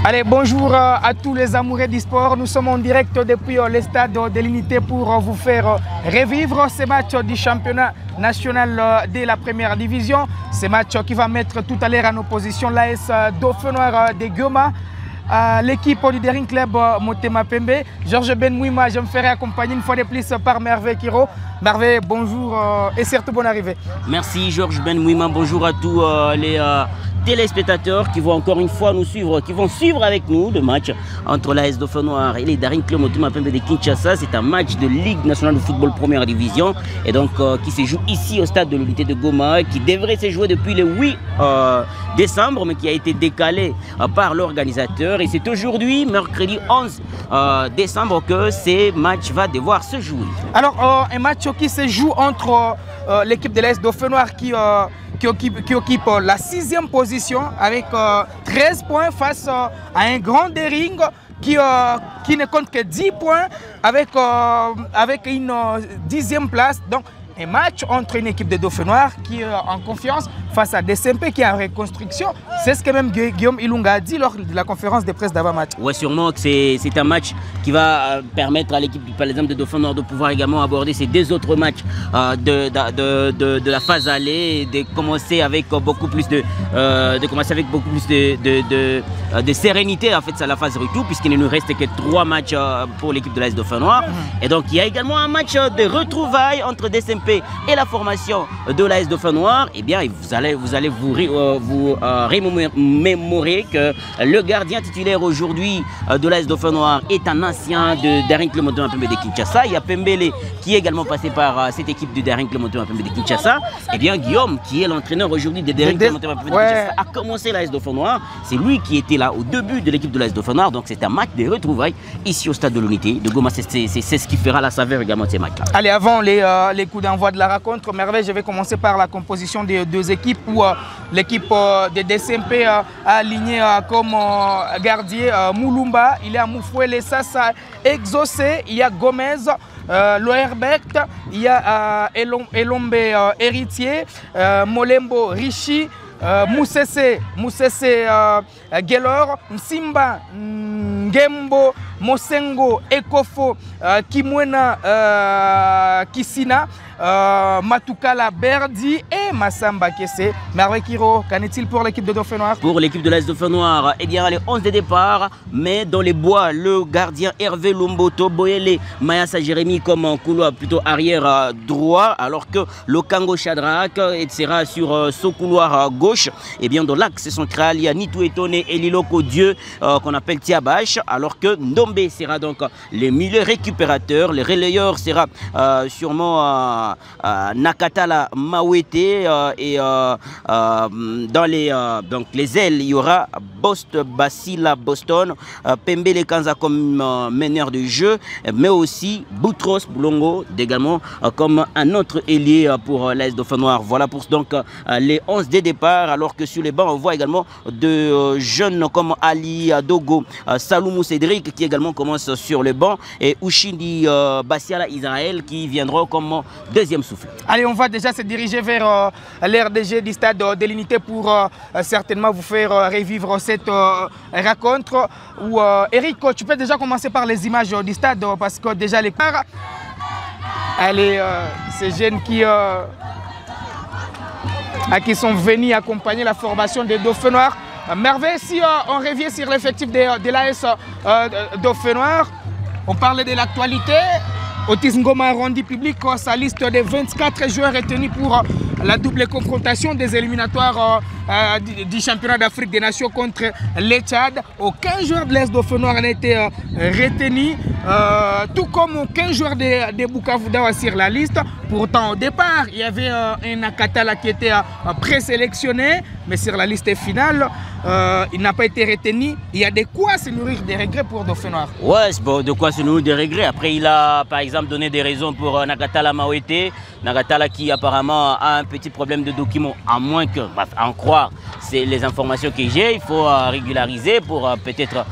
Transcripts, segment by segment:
Allez, bonjour à tous les amoureux du sport. Nous sommes en direct depuis le stade de l'Unité pour vous faire revivre ces matchs du championnat national de la première division. Ces matchs qui va mettre tout à l'heure en opposition l'AS Dauphin Noir de Goma. L'équipe du Daring Club Motema Pembe. Georges Ben Mouima, je me ferai accompagner une fois de plus par Merveille Kiro. Merveille, bonjour et surtout bonne arrivée. Merci Georges Ben Mouima, bonjour à tous les téléspectateurs qui vont encore une fois nous suivre, qui vont suivre avec nous le match entre l'AS Dauphin Noir et les Daring Club Motema Pembe de Kinshasa. C'est un match de Ligue nationale de football première division et donc qui se joue ici au stade de l'Unité de Goma, qui devrait se jouer depuis le 8 décembre mais qui a été décalé par l'organisateur. Et c'est aujourd'hui, mercredi 11 décembre, que ce match va devoir se jouer. Alors, un match qui se joue entre l'équipe de l'AS Dauphin Noir qui occupe la 6e position avec 13 points face à un grand Daring qui ne compte que 10 points avec une 10e place. Donc, un match entre une équipe de Dauphin Noir qui est en confiance face à DSMP qui est en reconstruction. C'est ce que même Guillaume Ilunga a dit lors de la conférence de presse d'avant-match. Oui, sûrement que c'est un match qui va permettre à l'équipe par exemple de Dauphin Noir de pouvoir également aborder ces deux autres matchs de la phase aller, de commencer avec beaucoup plus de sérénité en fait à la phase retour, puisqu'il ne nous reste que 3 matchs pour l'équipe de l'AS Dauphin Noir. Et donc il y a également un match de retrouvailles entre DSMP et la formation de l'AS Dauphin Noir. Et bien vous allez vous remémorer que le gardien titulaire aujourd'hui de l'AS Dauphin Noir est un ancien de Daring Club Motema Pembe de Kinshasa. Il y a Pembele qui est également passé par cette équipe de Daring Club Motema Pembe de Kinshasa. Et bien Guillaume, qui est l'entraîneur aujourd'hui de Daring Club Motema Pembe de Kinshasa, a commencé l'AS Dauphin Noir. C'est lui qui était là au début de l'équipe de l'AS Dauphin Noir. Donc c'est un match de retrouvailles ici au stade de l'Unité de Goma. C'est ce qui fera la saveur également de ces matchs-là. Allez, avant les coups d'envoi de la rencontre, Merveille, je vais commencer par la composition des deux équipes où l'équipe de DSMP a aligné comme gardien Moulumba, il y a Moufouele Sassa Exaucé, il y a Gomez, Loherbert, il y a Elombe Héritier, Molembo Rishi, Moussese Gelor, Simba Ngembo, Mosengo Ekofo, Kimwena Kisina, Matukala Berdi et Massamba Kesse. Merveille Kiro, qu'en est-il pour l'équipe de Dauphin Noir? Pour l'équipe de l'AS Dauphin Noir, eh bien les 11 de départ, mais dans les bois, le gardien Hervé Lomboto, Boyele Mayasa Jérémy comme couloir plutôt arrière droit, alors que le Kango Shadrach sera sur son couloir gauche. Et bien dans l'axe central, il y a Nitou Etone et Liloko Dieu qu'on appelle Tiabash, alors que Ndombe sera donc le milieu récupérateur. Le relayeur sera sûrement Nakatala Mawete et dans les ailes, il y aura Bost Basila Boston, Pembele Kanza comme meneur de jeu, mais aussi Boutros Boulongo également comme un autre ailier pour l'AS Dauphin Noir. Voilà pour donc les 11 des départs, alors que sur les bancs, on voit également de jeunes comme Ali Dogo, Saloumou Cédric qui également commence sur le banc, et Ushindi Bassiala Israël qui viendront comme deuxième souffle. Allez, on va déjà se diriger vers l'RDG du stade de l'Unité pour certainement vous faire revivre cette rencontre. Eric, tu peux déjà commencer par les images du stade parce que déjà les cars, allez, ces jeunes qui sont venus accompagner la formation des Dauphins Noirs. Merveille, si on revient sur l'effectif de l'AS Dauphin Noir, on parlait de l'actualité. Otis Ngoma a rendu public sa liste de 24 joueurs retenus pour la double confrontation des éliminatoires du championnat d'Afrique des Nations contre le Tchad. Aucun joueur de l'AS Dauphin Noir n'a été retenu, tout comme aucun joueur de Bukavu Dawa sur la liste. Pourtant, au départ, il y avait un Akatala qui était présélectionné, mais sur la liste finale, il n'a pas été retenu. Il y a de quoi se nourrir des regrets pour Dauphin Noir. Ouais, c'est bon, de quoi se nourrir des regrets. Après, il a par exemple donné des raisons pour Nakatala Mawete. Nakatala qui apparemment a un petit problème de document, à moins que, en croire, c'est les informations que j'ai, il faut régulariser pour peut-être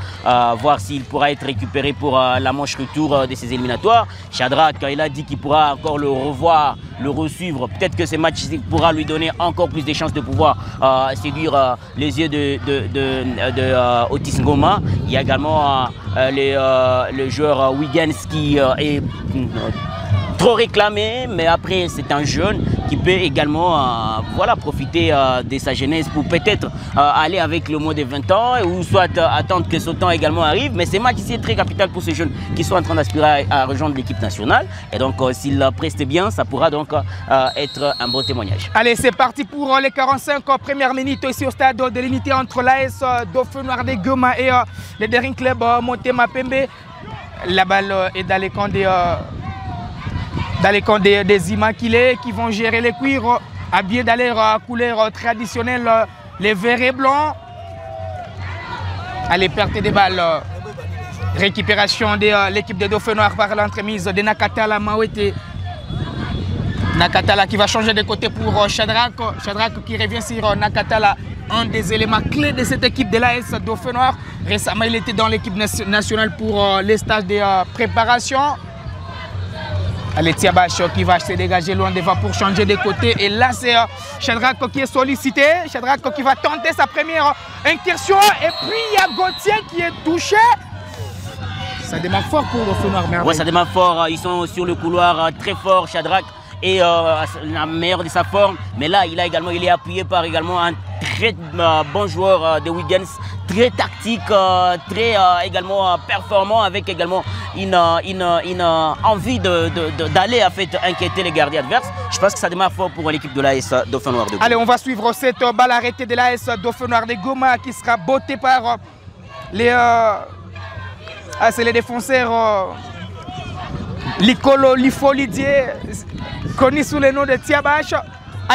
voir s'il pourra être récupéré pour la manche retour de ces éliminatoires. Shadrach, il a dit qu'il pourra encore le revoir, le resuivre. Peut-être que ce match pourra lui donner encore plus de chances de pouvoir séduire les yeux Otis Ngoma. Il y a également le joueur Wiggins qui est trop réclamé, mais après c'est un jeune qui peut également voilà, profiter de sa jeunesse pour peut-être aller avec le moins de 20 ans ou soit attendre que ce temps également arrive. Mais ce match ici est très capital pour ces jeunes qui sont en train d'aspirer à rejoindre l'équipe nationale. Et donc s'ils prestent bien, ça pourra donc être un bon témoignage. Allez, c'est parti pour les 45 premières minutes ici au stade de l'unité entre l'AS Dauphin Noir de Goma et le Daring Club Motema Pembe. La balle est dans les camps des Immaculés qui vont gérer les cuirs habillés dans leur couleur traditionnelle, les verts et blancs. Allez, perte des balles. Récupération de l'équipe de Dauphin Noir par l'entremise de Nakatala Mawete. Nakatala qui va changer de côté pour Shadrach. Shadrach qui revient sur Nakatala, un des éléments clés de cette équipe de l'AS Dauphin Noir. Récemment, il était dans l'équipe nationale pour les stages de préparation. Allez, Tiabash qui va se dégager loin devant pour changer de côté. Et là, c'est Shadrach qui est sollicité. Shadrach qui va tenter sa première incursion. Et puis, il y a Gauthier qui est touché. Ça démarre fort pour Dauphin Noir. Ouais, ça démarre fort. Ils sont sur le couloir très fort, Shadrach. Et la meilleure de sa forme. Mais là, il est appuyé par également un très bon joueur de Wiggins, très tactique, très également performant, avec également une envie d'aller en fait inquiéter les gardiens adverses. Je pense que ça démarre fort pour l'équipe de l'AS Dauphin Noir de Goma. Allez, on va suivre cette balle arrêtée de l'AS Dauphin Noir de Goma qui sera bottée par c'est les défenseurs Licolo Lifolidier, connu sous le nom de Tiabash.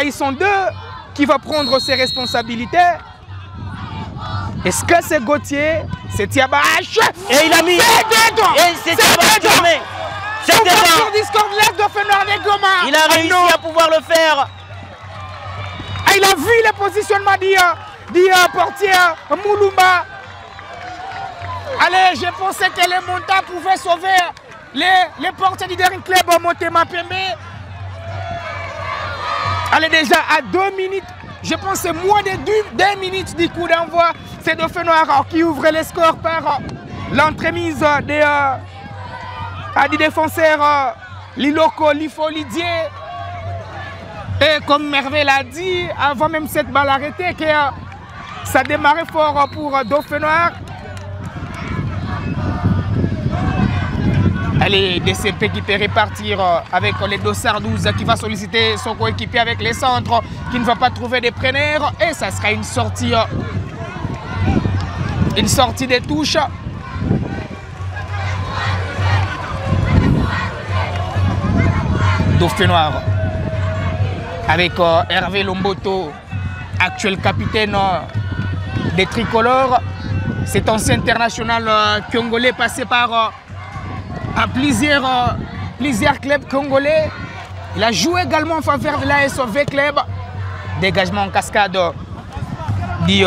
Ils sont deux qui va prendre ses responsabilités. Est-ce que c'est Gauthier? C'est Tiabash. Et il a mis. C'est Tiabash qui met. C'est il a réussi à pouvoir le faire. Il a vu le positionnement du portier Moulumba. Allez, je pensais que les montants pouvaient sauver les portiers du Daring Club Motema Pembe. Allez, déjà à 2 minutes, je pense c'est moins de 2 minutes du coup d'envoi. C'est Dauphin Noir qui ouvre les scores par l'entremise du défenseur Liloko Lifolidier. Et comme Merveille l'a dit, avant même cette balle arrêtée, que ça démarrait fort pour Dauphin Noir. Allez, DCP qui peut repartir avec les Dossard 12 qui va solliciter son coéquipier avec les centres, qui ne va pas trouver des preneurs. Et ça sera une sortie des touches. Dauphin Noir avec Hervé Lomboto, actuel capitaine des tricolores. Cet ancien international congolais passé par plusieurs clubs congolais. Il a joué également en faveur de l'ASV Club. Dégagement en cascade du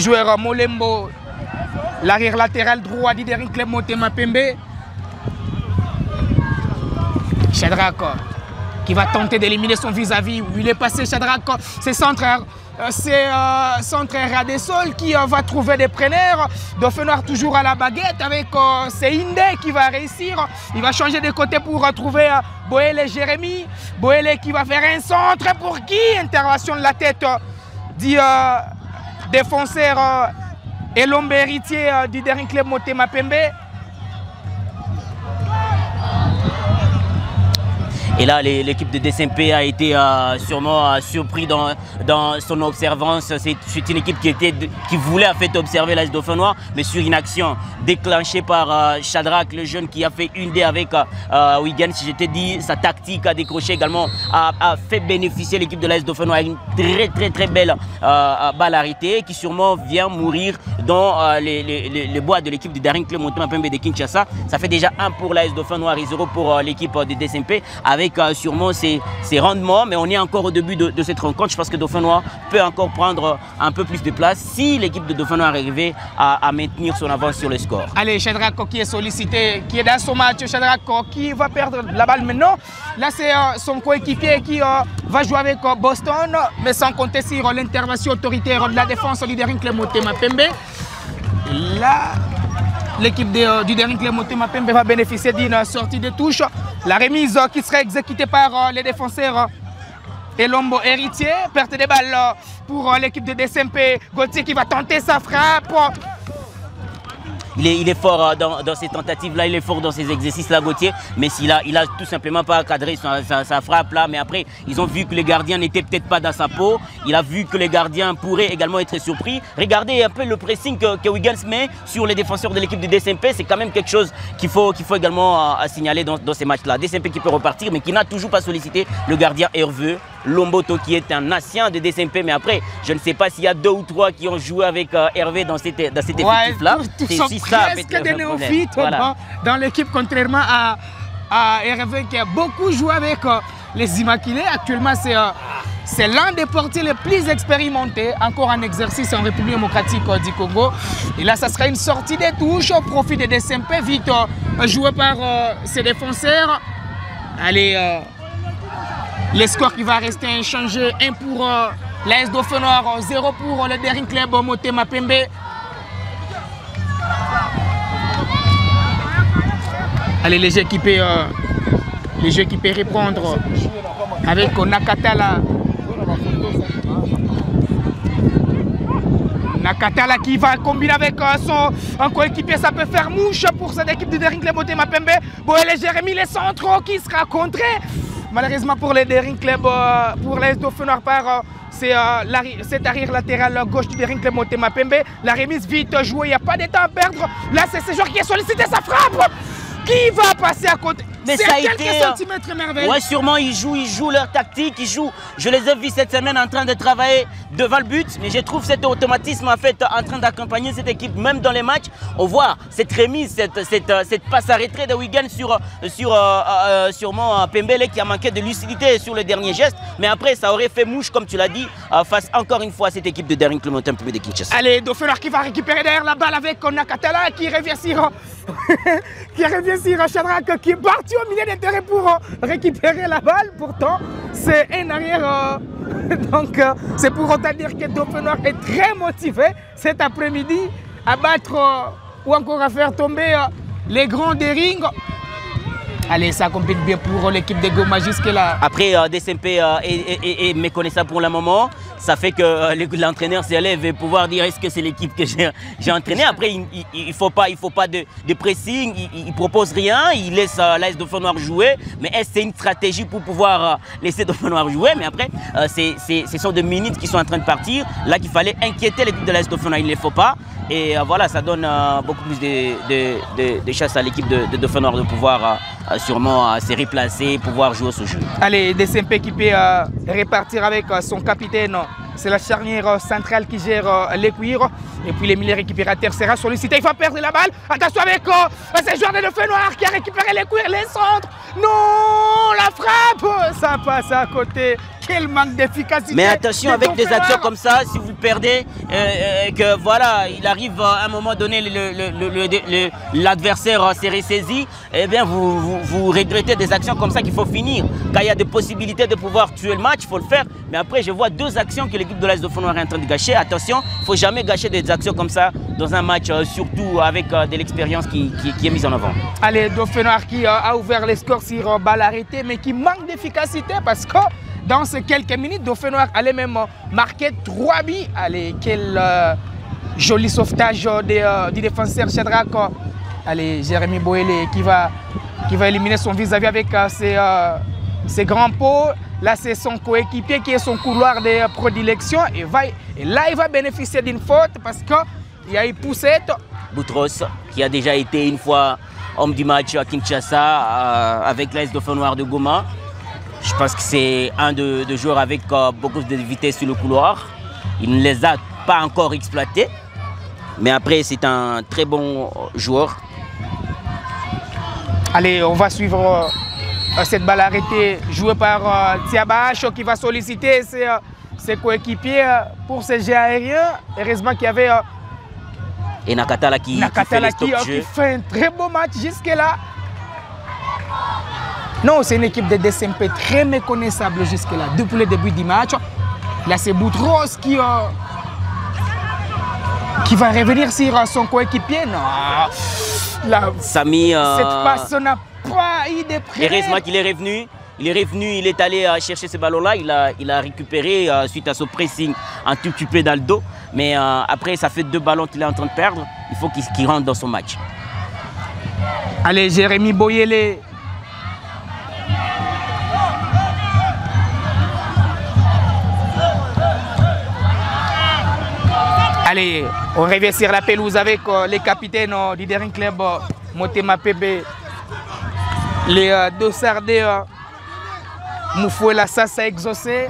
joueur Molembo, l'arrière latéral droit du Daring Club Motema Pembe. Shadrach qui va tenter d'éliminer son vis-à-vis. Où il est passé, Shadrach, c'est centre Radesol qui va trouver des preneurs. Dauphin Noir toujours à la baguette avec c'est Inde qui va réussir. Il va changer de côté pour trouver Boele Jérémy. Boele qui va faire un centre pour qui? Intervention de la tête du défenseur et l'homme héritier du Daring Club Motema Pembe. Et là, l'équipe de DCMP a été sûrement surpris dans son observance. C'est une équipe qui voulait en fait observer l'AS Dauphin Noir, mais sur une action déclenchée par Shadrach, le jeune qui a fait une dé avec Wiggins. Je t'ai dit, sa tactique a décroché également, a fait bénéficier l'équipe de l'AS Dauphin Noir avec une très belle balle arrêtée qui sûrement vient mourir dans les bois de l'équipe du Daring Club Motema Pembe de Kinshasa. Ça fait déjà 1 pour l'AS Dauphin Noir et 0 pour l'équipe de DCMP avec avec sûrement ses rendements. Mais on est encore au début de cette rencontre. Je pense que Dauphin Noir peut encore prendre un peu plus de place si l'équipe de Dauphin Noir arrivait à maintenir son avance sur le score. Allez, Shadrack qui est sollicité, qui est dans son match. Shadrack qui va perdre la balle maintenant. Là, c'est son coéquipier qui va jouer avec Boston, mais sans compter sur l'intervention autoritaire de la défense du Daring Motema Pembe. Là, l'équipe du Daring Motema Pembe va bénéficier d'une sortie de touche. La remise qui sera exécutée par les défenseurs Elombo Héritier. Perte de balles pour l'équipe de DSMP. Gauthier qui va tenter sa frappe. Il est fort dans ces tentatives-là, il est fort dans ces exercices-là, Gauthier. Mais il a tout simplement pas cadré sa frappe-là. Mais après, ils ont vu que les gardiens n'étaient peut-être pas dans sa peau. Il a vu que les gardiens pourraient également être surpris. Regardez un peu le pressing que Wiggins met sur les défenseurs de l'équipe de DSMP. C'est quand même quelque chose qu'il faut également signaler dans ces matchs-là. DSMP qui peut repartir, mais qui n'a toujours pas sollicité le gardien Hervé Lomboto, qui est un ancien de DSMP. Mais après, je ne sais pas s'il y a 2 ou 3 qui ont joué avec Hervé dans cet effectif-là. C'est presque des néophytes dans l'équipe, contrairement à Hervé qui a beaucoup joué avec les Immaculés. Actuellement, c'est l'un des portiers les plus expérimentés, encore en exercice en République démocratique du Congo. Et là, ça sera une sortie des touches au profit des DSMP, vite joué par ses défenseurs. Allez, les scores qui va rester inchangés, 1 pour l'AS Dauphin Noir, 0 pour le Daring Club Motema Pembe. Allez, les jeux équipés reprendre avec Nakatala. Nakatala qui va combiner avec son coéquipier, ça peut faire mouche pour cette équipe de Daring Club Motema Pembe. Bon, et les Jérémy, les centraux qui sera contré. Malheureusement pour les Daring Club, pour les Dauphin Noir par cet arrière latéral gauche du Daring Club Motema Pembe. La remise vite jouée, il n'y a pas de temps à perdre. Là, c'est ce joueur qui est sollicité, sa frappe qui va passer à côté. Mais ça a été centimètres merveilleux. Ouais, sûrement ils jouent leur tactique, je les ai vus cette semaine en train de travailler devant le but, mais je trouve cet automatisme en fait en train d'accompagner cette équipe même dans les matchs. On voit cette remise, cette passe à retrait de Wigan sur sûrement Pembele qui a manqué de lucidité sur le dernier geste, mais après ça aurait fait mouche comme tu l'as dit face encore une fois à cette équipe de Daring Club Motema Pembe de Kinshasa. Allez, Dauphin Noir qui va récupérer derrière la balle avec Nakatala qui revient sur Shadrack qui est parti au milieu des terrains pour récupérer la balle. Pourtant, c'est un arrière. Donc, c'est pour autant dire que Dauphin Noir est très motivé cet après-midi à battre ou encore à faire tomber les grands Daring. Allez, ça compte bien pour l'équipe de Goma jusque-là. Après, DSMP est méconnaissant pour le moment. Ça fait que l'entraîneur s'élève et pouvoir dire est-ce que c'est l'équipe que j'ai entraînée. Après, il ne faut pas de pressing, il ne propose rien, il laisse l'AS Dauphin Noir jouer. Mais est-ce que c'est une stratégie pour pouvoir laisser Dauphin Noir jouer? Mais après, ce sont des minutes qui sont en train de partir. Là, qu'il fallait inquiéter l'équipe de l'AS Dauphin Noir, il ne le faut pas. Et voilà, ça donne beaucoup plus de chasse à l'équipe de Dauphin Noir de pouvoir sûrement se replacer, pouvoir jouer ce jeu. Allez, DSMP qui peut repartir avec son capitaine. C'est la charnière centrale qui gère les cuirs. Et puis les milieux récupérateurs sera sollicité. Il va perdre la balle. Attention avec ce joueur de Dauphin Noir qui a récupéré les cuirs, les centres. Non, la frappe, ça passe à côté. Quel manque d'efficacité. Mais attention avec des actions comme ça, si vous le perdez, que voilà, il arrive à un moment donné, l'adversaire s'est ressaisi, eh bien vous regrettez des actions comme ça qu'il faut finir. Quand il y a des possibilités de pouvoir tuer le match, il faut le faire. Mais après, je vois 2 actions que l'équipe de l'AS Dauphin Noir est en train de gâcher. Attention, il ne faut jamais gâcher des actions comme ça dans un match, surtout avec de l'expérience qui est mise en avant. Allez, Dauphin Noir qui a ouvert les scores sur balle arrêtée, mais qui manque d'efficacité parce que dans ces quelques minutes, Dauphin Noir allait même marquer 3 buts. Allez, quel joli sauvetage du défenseur Shadrack. Allez, Jérémy Boélé qui va éliminer son vis-à-vis avec ses grands pots. Là, c'est son coéquipier qui est son couloir de prédilection. Et là, il va bénéficier d'une faute parce qu'il y a une poussette. Boutros, qui a déjà été une fois homme du match à Kinshasa avec l'AS Dauphin Noir de Goma. Je pense que c'est un de joueurs avec beaucoup de vitesse sur le couloir. Il ne les a pas encore exploités. Mais après, c'est un très bon joueur. Allez, on va suivre Cette balle arrêtée, jouée par Tiabacho qui va solliciter ses coéquipiers pour ses jeux aériens. Heureusement qu'il y avait et Nakatala qui fait un très beau match jusque-là. Non, c'est une équipe de DSMP très méconnaissable jusque-là. Depuis le début du match, là c'est Boutros qui va revenir sur son coéquipier. Non, là, Samy, cette passe n'a pas eu de près. Heureusement qu'il est revenu. Il est revenu, il est allé chercher ce ballon-là. Il a récupéré suite à son pressing un tout petit peu dans le dos. Mais après, ça fait 2 ballons qu'il est en train de perdre. Il faut qu'il rentre dans son match. Allez, Jérémy Boyele. Allez, on revient sur la pelouse avec les capitaines du dernier club, Motema Pembe, les Dossardé, Moufouela Sassa exaucé.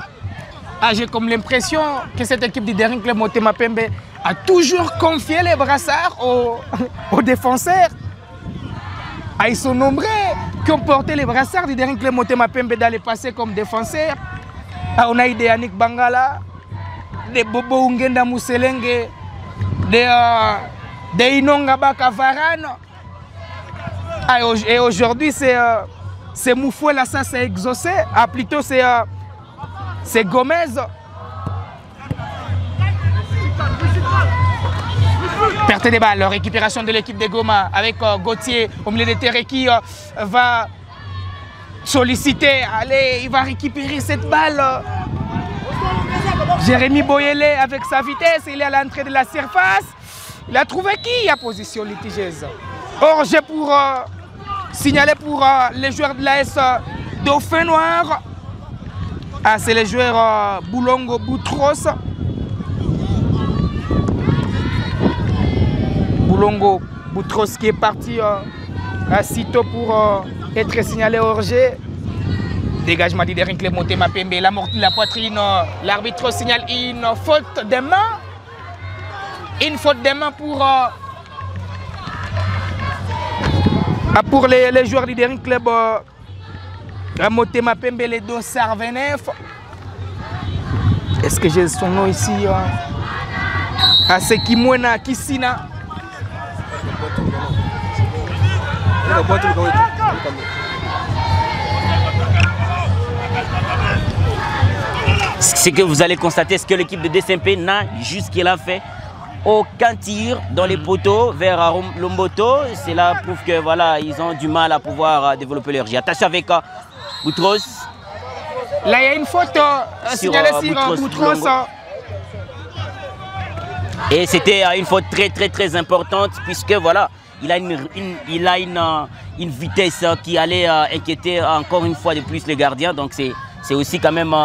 J'ai comme l'impression que cette équipe du dernier club, Motema Pembe, a toujours confié les brassards aux défenseurs. Ils sont nombreux qui ont porté les brassards du dernier club, Motema Pembe, dans le passé comme défenseurs. On a eu des Yannick Bangala, de Bobo Ungenda Mousselenge, de Inonga Baka Varane. Et aujourd'hui, c'est Moufouela, ça c'est exaucé. Plutôt, c'est Gomez. Perte de balle, récupération de l'équipe de Goma avec Gauthier au milieu de terrain qui va solliciter. Allez, il va récupérer cette balle. Jérémy Boyele avec sa vitesse, il est à l'entrée de la surface. Il a trouvé qui à position litigieuse. Orge pour signaler pour les joueurs de l'AS Dauphin Noir. C'est le joueur Boulongo Boutros. Boulongo Boutros qui est parti sitôt pour être signalé Orge. Dégagement du dernier club Motema Pembe, la morte de la poitrine, l'arbitre signale une faute de main. Une faute de main pour les joueurs du dernier club Motema Pembe, les Dossard 29. Est-ce que j'ai son nom ici? C'est Kimwena Kissina. Ce que vous allez constater, c'est que l'équipe de DSMP n'a jusqu'à fait aucun tir dans les poteaux vers Lomboto. Cela prouve que voilà, ils ont du mal à pouvoir développer leur jeu. Attention avec Boutros. Là, il y a une faute signalée sur Boutros. Et c'était une faute très importante puisque voilà, il a une vitesse qui allait inquiéter encore une fois de plus les gardiens. Donc c'est aussi quand même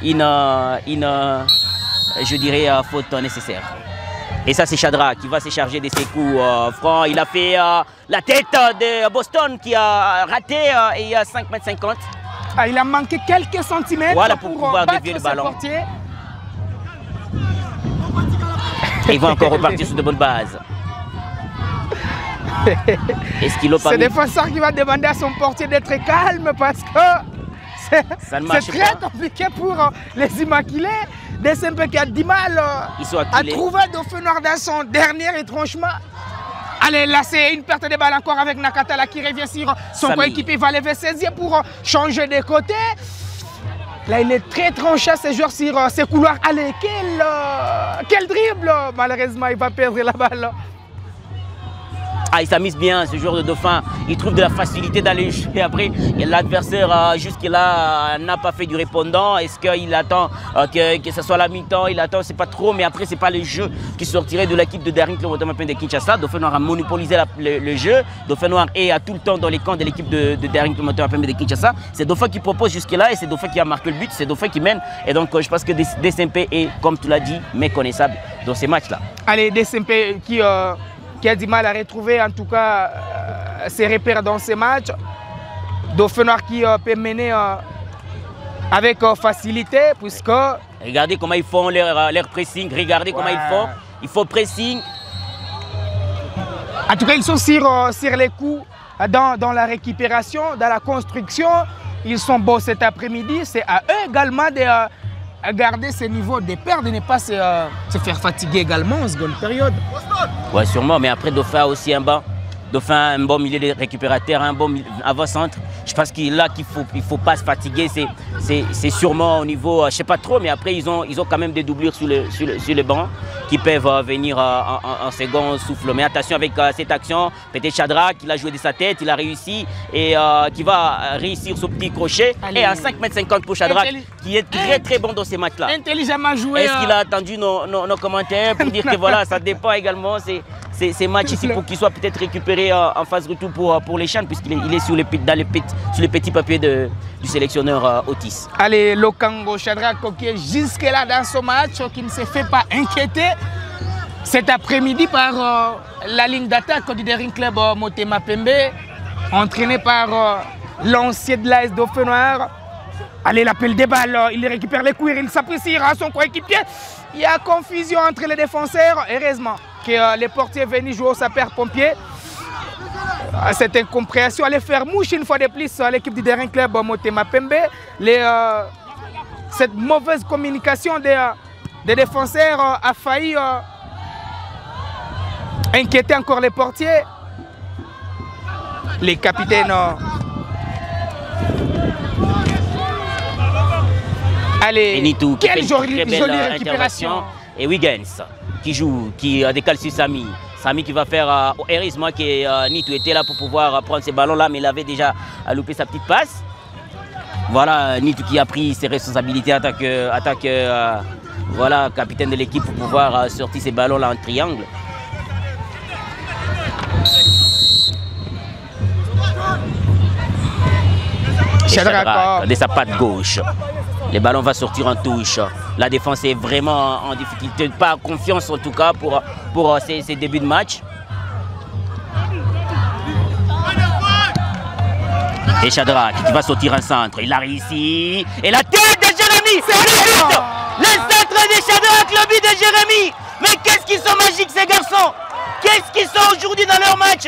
je dirais, faute nécessaire. Et ça, c'est Chadra qui va se charger de ses coups francs. Il a fait la tête de Boston qui a raté et il y a 5,50 m. Il a manqué quelques centimètres voilà, pour pouvoir dévier le ballon. Portier. Et il va encore repartir sur de bonnes bases. C'est le défenseur qui va demander à son portier d'être calme parce que c'est très compliqué pour les immaculés. DSMP qui a du mal à trouver Dauphin Noir dans son dernier retranchement. Allez, là c'est une perte de balle encore avec Nakatala qui revient sur son coéquipier. Il va lever ses yeux pour changer de côté. Là il est très tranché ce joueur sur ses couloirs. Allez, quel dribble! Malheureusement il va perdre la balle. Il s'amuse bien, ce joueur de Dauphin. Il trouve de la facilité dans les jeux. Et après, l'adversaire, jusque-là, n'a pas fait du répondant. Est-ce qu'il attend que ce soit la mi-temps? Il attend, c'est pas trop. Mais après, c'est pas le jeu qui sortirait de l'équipe de Daring Club Motema Pembe de Kinshasa. Dauphin Noir a monopolisé le jeu. Dauphin Noir est à tout le temps dans les camps de l'équipe de Daring Club Motema Pembe de Kinshasa. C'est Dauphin qui propose jusque-là et c'est Dauphin qui a marqué le but. C'est Dauphin qui mène. Et donc, je pense que DSMP est, comme tu l'as dit, méconnaissable dans ces matchs-là. Allez, DSMP qui a du mal à retrouver en tout cas ses repères dans ces matchs. Dauphin Noir qui peut mener avec facilité puisque... Regardez comment ils font leur pressing, regardez comment ils font. Il faut pressing. En tout cas, ils sont sur les coups dans la récupération, dans la construction. Ils sont beaux cet après-midi. C'est à eux également de garder ce niveau de perte, de ne pas se faire fatiguer également en seconde période. Ouais, sûrement, mais après Dauphin a aussi un bon milieu de récupérateur, un bon avant-centre. Je pense qu'il faut pas se fatiguer. C'est sûrement au niveau, je ne sais pas trop, mais après ils ont quand même des doublures sur le banc qui peuvent venir en second souffle. Mais attention avec cette action, peut-être Shadrack, il a joué de sa tête, il a réussi et qui va réussir ce petit crochet. Allez. Et à 5,50 m pour Shadrack, qui est très très bon dans ces matchs-là. Intelligemment joué. Est-ce qu'il a attendu nos commentaires pour dire que voilà, ça dépend également ces matchs ici pour qu'il soit peut-être récupéré en phase retour pour les Chans, puisqu'il est sur les petits papiers du sélectionneur Otis. Allez, Lokango Shadrack qui est jusque-là dans ce match, qui ne se fait pas inquiéter cet après-midi par la ligne d'attaque du Daring Club Motema Pembe, entraîné par l'ancien de l'AS Dauphinois. Allez, l'appel des balles, il récupère les coups, il s'apprécie à son coéquipier. Il y a confusion entre les défenseurs. Heureusement que les portiers venus jouer au sapeur-pompier. Cette incompréhension allait faire mouche une fois de plus à l'équipe du Daring Club Motema Pembe. Cette mauvaise communication des défenseurs a failli inquiéter encore les portiers. Les capitaines. Allez, Nitou, quelle jolie récupération. Et Wiggins qui décale sur Samy. Samy qui va faire heureusement que Nitou était là pour pouvoir prendre ces ballons-là, mais il avait déjà loupé sa petite passe. Voilà, Nitou qui a pris ses responsabilités en tant que voilà, capitaine de l'équipe pour pouvoir sortir ces ballons-là en triangle. Shadrack de sa patte gauche. Les ballons vont sortir en touche. La défense est vraiment en difficulté, pas confiance en tout cas pour ces débuts de match. Et Shadrack qui va sortir en centre. Il a réussi. Et la tête de Jérémy. Le centre de Shadrack, le but de Jérémy. Mais qu'est-ce qu'ils sont magiques ces garçons. Qu'est-ce qu'ils sont aujourd'hui dans leur match.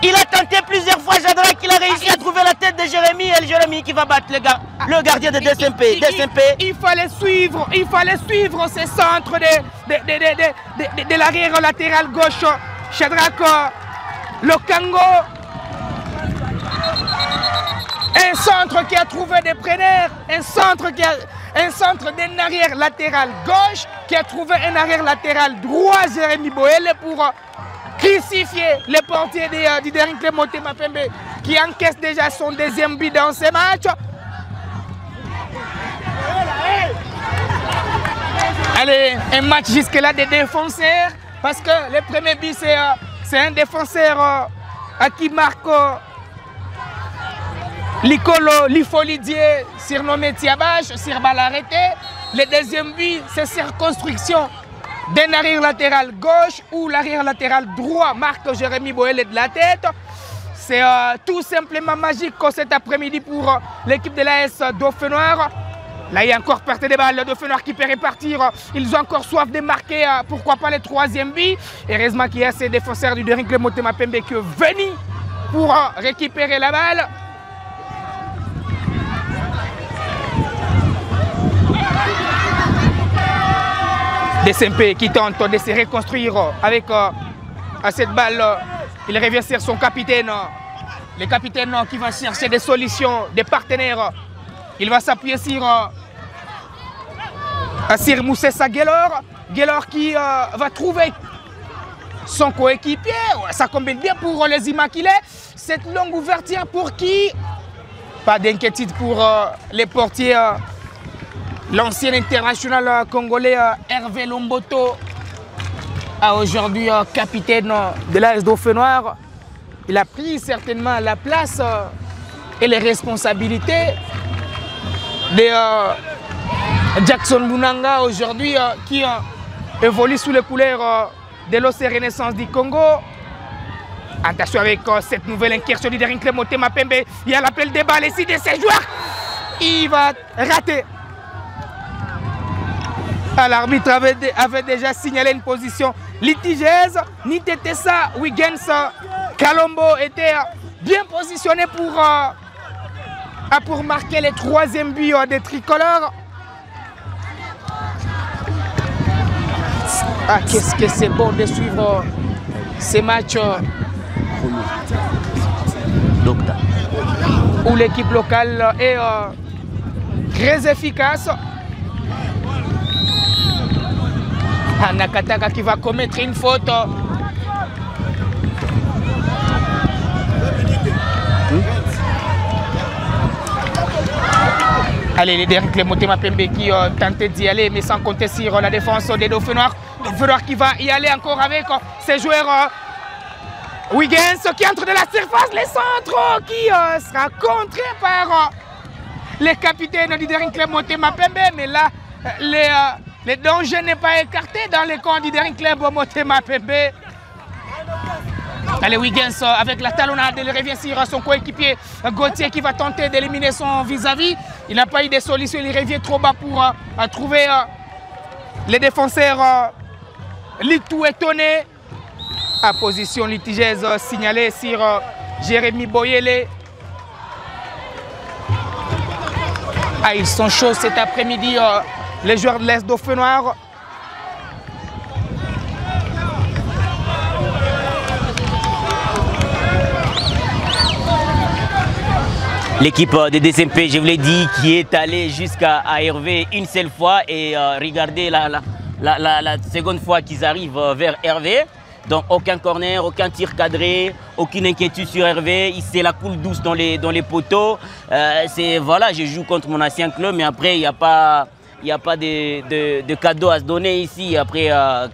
Il a tenté plusieurs fois Shadrack, il a réussi à trouver la tête de Jérémy et Jérémy qui va battre le gardien de DSMP. Il fallait suivre ce centre de l'arrière latéral gauche. Shadrack Lokango. Un centre qui a trouvé des preneurs, un centre d'un arrière latéral gauche qui a trouvé un arrière latéral droit, Jérémy Boele, pour crucifier les portiers du Daring Club Motema Pembe qui encaisse déjà son deuxième but dans ce match. Allez, un match jusque-là des défenseurs parce que le premier but c'est un défenseur à qui marque Licolo Lifolidier, surnommé Tiabache, sur balle arrêtée. Le deuxième but c'est circonscription d'un arrière latéral gauche ou l'arrière latéral droit marque Jérémy Boele de la tête. C'est tout simplement magique cet après-midi pour l'équipe de l'AS Dauphinois. Là, il y a encore perte de balles. Le Dauphinois qui peut repartir. Ils ont encore soif de marquer, pourquoi pas le troisième but. Heureusement qu'il y a ces défenseurs du Daring Club Motema Pembe qui sont venus pour récupérer la balle. DSMP qui tente de se reconstruire avec cette balle. Il revient sur son capitaine. Le capitaine qui va chercher des solutions, des partenaires. Il va s'appuyer sur Moussessa Guelor. Guelor qui va trouver son coéquipier. Ça combine bien pour les Immaculés. Cette longue ouverture pour qui? Pas d'inquiétude pour les portiers. L'ancien international congolais Hervé Lomboto, aujourd'hui capitaine de l'AS Dauphinois. Il a pris certainement la place et les responsabilités de Jackson Munanga, aujourd'hui qui évolue sous les couleurs de l'OC Renaissance du Congo. Attention avec cette nouvelle incursion du Daring Club Motema Pembe. Il y a l'appel des balles ici de ces joueurs. Il va rater. L'arbitre avait déjà signalé une position litigeuse. Nitetessa Wiggins Kalombo était bien positionné pour marquer les 3e but des tricolores. Ah, qu'est-ce que c'est bon de suivre ces matchs où l'équipe locale est très efficace. Nakataka qui va commettre une faute. Allez, les Derrick Motema Pembe qui tentait d'y aller, mais sans compter sur la défense des Dauphinois. Dauphinois qui va y aller encore avec ses joueurs. Wiggins qui entre de la surface, les centres qui sera contré par les capitaines du Derrick Motema Pembe. Mais là, les dangers n'est pas écarté dans les camps du Derrick Motema Pembe. Allez, Wiggins avec la talonnade, il revient sur son coéquipier Gauthier qui va tenter d'éliminer son vis-à-vis. Il n'a pas eu de solution, il revient trop bas pour trouver les défenseurs Litou étonné. À position litigeuse signalée sur Jérémy Boyele. Ah, ils sont chauds cet après-midi, les joueurs de l'Est Dauphinois. L'équipe de DCMP, je vous l'ai dit, qui est allée jusqu'à Hervé une seule fois et regardez la seconde fois qu'ils arrivent vers Hervé. Donc aucun corner, aucun tir cadré, aucune inquiétude sur Hervé. C'est la coule douce dans les poteaux. Voilà, je joue contre mon ancien club, mais après il n'y a pas de cadeau à se donner ici. Après,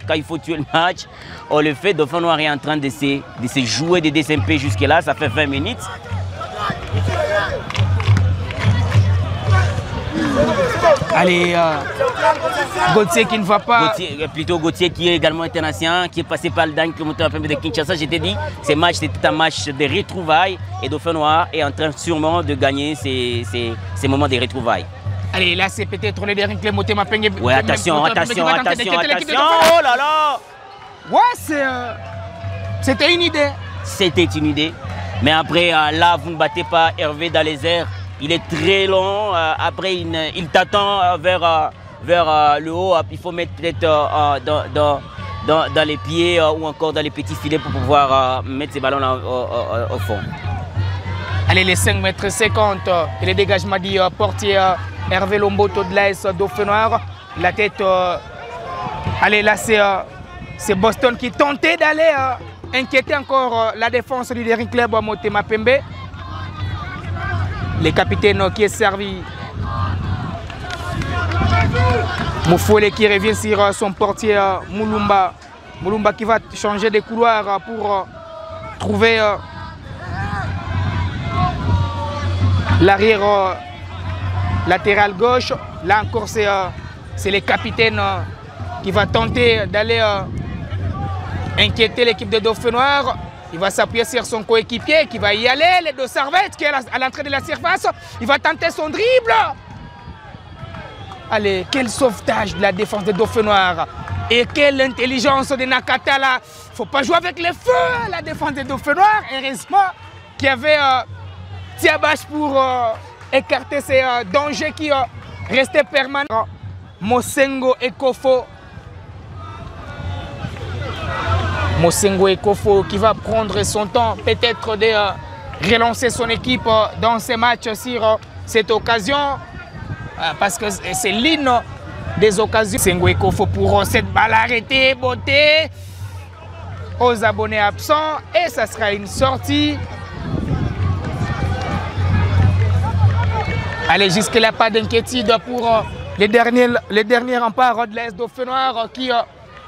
quand il faut tuer le match, on le fait. Dauphinois est en train de se jouer des DCMP jusque-là, ça fait 20 minutes. Allez, Gauthier qui ne va pas. Gauthier qui est également international, qui est passé par le Derrick Motema Pembe de Kinshasa. Je t'ai dit, ce match c'était un match de retrouvailles et Dauphinois est en train sûrement de gagner ces moments de retrouvailles. Allez, là c'est peut-être le Derrick Motema Pembe. Ouais, attention. Oh là là. Ouais, c'était une idée. C'était une idée. Mais après, là, vous ne battez pas Hervé dans les airs. Il est très long. Après, il t'attend vers le haut. Il faut mettre peut-être dans les pieds ou encore dans les petits filets pour pouvoir mettre ces ballons au fond. Allez, les 5,50 m et les dégagements du portier Hervé Lomboto de l'AS Dauphinois. La tête. Allez, là, c'est Boston qui tentait d'aller inquiéter encore la défense du Derrick Motema Pembe. Les capitaines qui est servi. Moufouele qui revient sur son portier Moulumba. Moulumba qui va changer de couloir pour trouver l'arrière latéral gauche. Là encore c'est les capitaines qui va tenter d'aller inquiéter l'équipe de Dauphinois. Il va s'appuyer sur son coéquipier qui va y aller, les deux servettes qui est à l'entrée de la surface. Il va tenter son dribble. Allez, quel sauvetage de la défense de Dauphinois. Et quelle intelligence de Nakata là. Il ne faut pas jouer avec les feux, la défense de Dauphinois. Heureusement qu'il y avait Tiabache pour écarter ces dangers qui restaient permanents. Mosengo Ekofo. Mosengo Ekofo qui va prendre son temps peut-être de relancer son équipe dans ces matchs sur cette occasion parce que c'est l'une des occasions. Mosengo Ekofo pour cette balle arrêtée, beauté aux abonnés absents et ça sera une sortie. Allez, jusque-là, pas d'inquiétude pour les derniers remparts de l'AS Dauphinois qui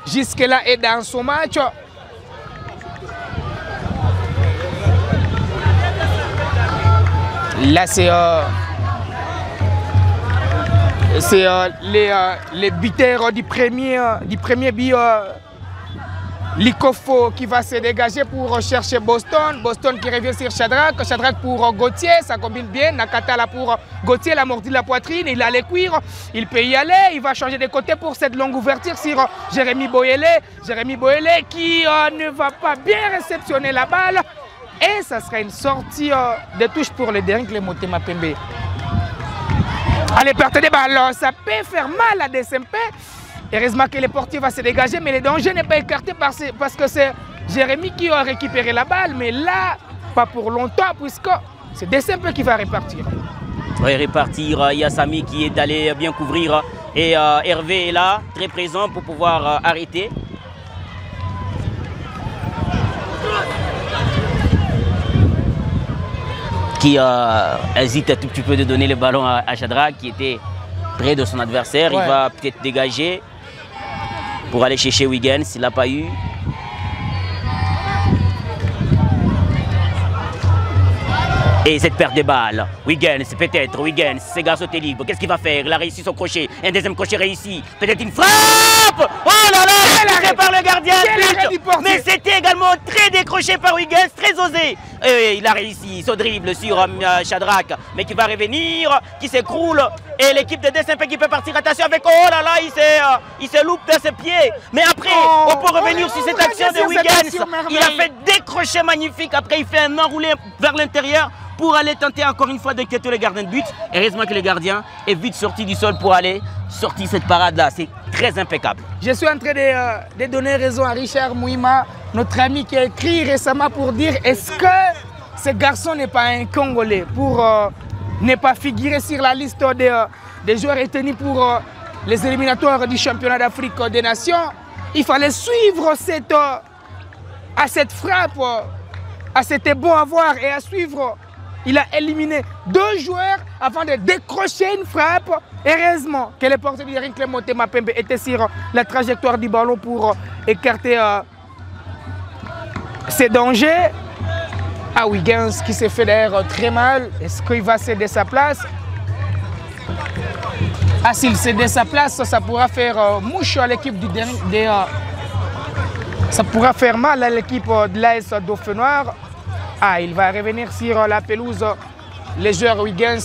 jusque-là est dans son match. Là, c'est les buteurs du premier but Likofo qui va se dégager pour chercher Boston. Boston qui revient sur Shadrack. Shadrack pour Gauthier, ça combine bien. Nakata là pour Gauthier, la mordu de la poitrine. Il a les cuirs, il peut y aller. Il va changer de côté pour cette longue ouverture sur Jérémy Boyele. Jérémy Boyele qui ne va pas bien réceptionner la balle. Et ça sera une sortie de touche pour le dernier Motema Pembe. Allez, perte de balle, ça peut faire mal à DSMP. Heureusement que le portier va se dégager, mais le danger n'est pas écarté parce que c'est Jérémy qui a récupéré la balle. Mais là, pas pour longtemps, puisque c'est DSMP qui va repartir. Oui, repartir. Il y a Samy qui est allé bien couvrir. Et Hervé est là, très présent pour pouvoir arrêter. Qui hésite un tout petit peu de donner le ballon à Shadrack qui était près de son adversaire. Ouais. Il va peut-être dégager pour aller chercher Wiggins s'il n'a pas eu. Et cette perte de balle, Wiggins, peut-être, Wiggins, ce garçon est libre. Qu'est-ce qu'il va faire? Il a réussi son crochet. Un deuxième crochet réussi. Peut-être une frappe. Oh là là, touché par le gardien. Mais c'était également très décroché par Wiggins, très osé. Et il a réussi son dribble sur Shadrack, mais qui va revenir, qui s'écroule. Et l'équipe de DSMP qui peut partir. Attention avec, oh là là, il se loupe dans ses pieds. Mais après, on peut revenir sur cette action de Wiggins. Il a fait décrocher magnifique. Après, il fait un enroulé vers l'intérieur pour aller tenter encore une fois d'inquiéter le gardien de but. Heureusement que le gardien est vite sorti du sol pour aller sortir cette parade-là. C'est très impeccable. Je suis en train de donner raison à Richard Mouima, notre ami qui a écrit récemment pour dire est-ce que ce garçon n'est pas un Congolais pour ne pas figurer sur la liste des joueurs retenus pour les éliminatoires du championnat d'Afrique des Nations. Il fallait suivre à cette frappe, à cet bon à voir et à suivre. Il a éliminé 2 joueurs avant de décrocher une frappe. Heureusement que le portier de Rinclé Motema Pembe était sur la trajectoire du ballon pour écarter ces dangers. Ah, Wiggins qui s'est fait d'ailleurs très mal. Est-ce qu'il va céder sa place? Ah, s'il cède sa place, ça pourra faire mouche à l'équipe du dernier. Ça pourra faire mal à l'équipe de l'AS Dauphin Noir. Ah, il va revenir sur la pelouse, les joueurs Wiggins.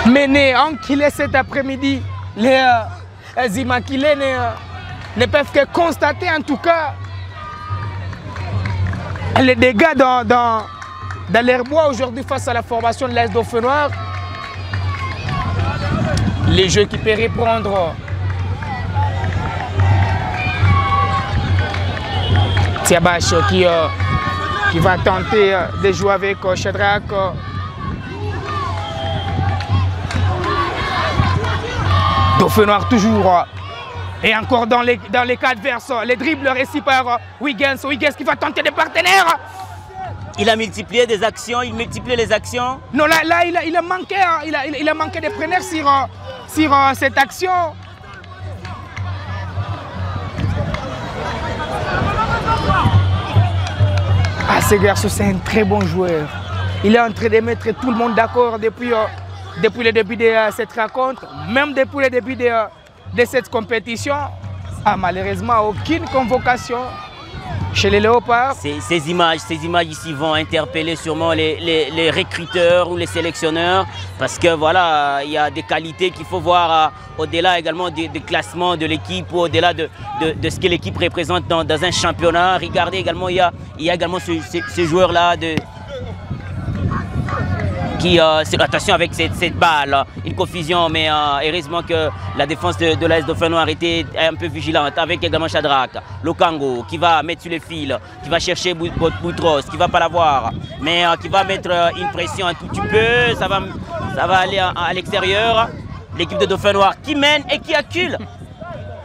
Mené, enquillé cet après-midi, les immaculés ne peuvent que constater en tout cas les dégâts dans l'herbois aujourd'hui face à la formation de l'AS Dauphin Noir. Les jeux qui peuvent reprendre. Tiabash qui va tenter de jouer avec Shadrack. Dauphin Noir toujours. Et encore dans les cas adverses, les dribbles réussis par Wiggins. Wiggins qui va tenter des partenaires. Il a multiplié des actions, il multiplie les actions. Non, là il a manqué, il a manqué de preneurs sur cette action. Ah, ce garçon, c'est un très bon joueur. Il est en train de mettre tout le monde d'accord depuis le début de cette rencontre, même depuis le début de cette compétition. Ah, malheureusement, aucune convocation chez les Léopards. Ces images ici vont interpeller sûrement les recruteurs ou les sélectionneurs parce que voilà, il y a des qualités qu'il faut voir au-delà également du classement de l'équipe ou au-delà de ce que l'équipe représente dans un championnat. Regardez également, il y a également ce joueur-là qui, attention avec cette balle, une confusion, mais heureusement que la défense de l'AS Dauphin Noir était un peu vigilante, avec également Shadrack, Lokango qui va mettre sur le fil, qui va chercher Boutros, qui va pas l'avoir, mais qui va mettre une pression un tout petit peu, ça va aller à l'extérieur, l'équipe de Dauphin Noir qui mène et qui accule.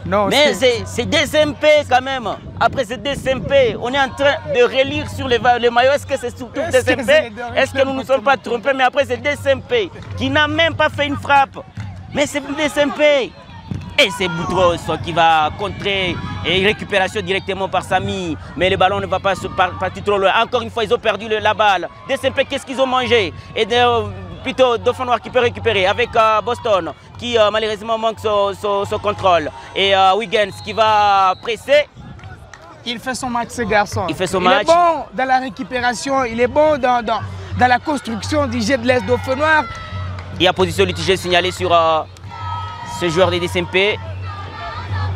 Non, mais c'est DSMP quand même. Après c'est DSMP, on est en train de relire sur les maillots. Est-ce que c'est surtout DSMP? Est-ce que nous ne nous sommes pas trompés? Mais après c'est DSMP qui n'a même pas fait une frappe. Mais c'est DSMP. Et c'est Boutros qui va contrer et récupération directement par Samy. Mais le ballon ne va pas partir trop loin. Encore une fois, ils ont perdu la balle. DSMP, qu'est-ce qu'ils ont mangé? Et plutôt Dauphin Noir qui peut récupérer avec Boston qui malheureusement manque son contrôle. Et Huygens qui va presser. Il fait son match, ce garçon. Il fait son match. Il est bon dans la récupération, il est bon dans la construction du jet de l'Est Dauphinois. Il y a position litigée signalée sur ce joueur des DSMP.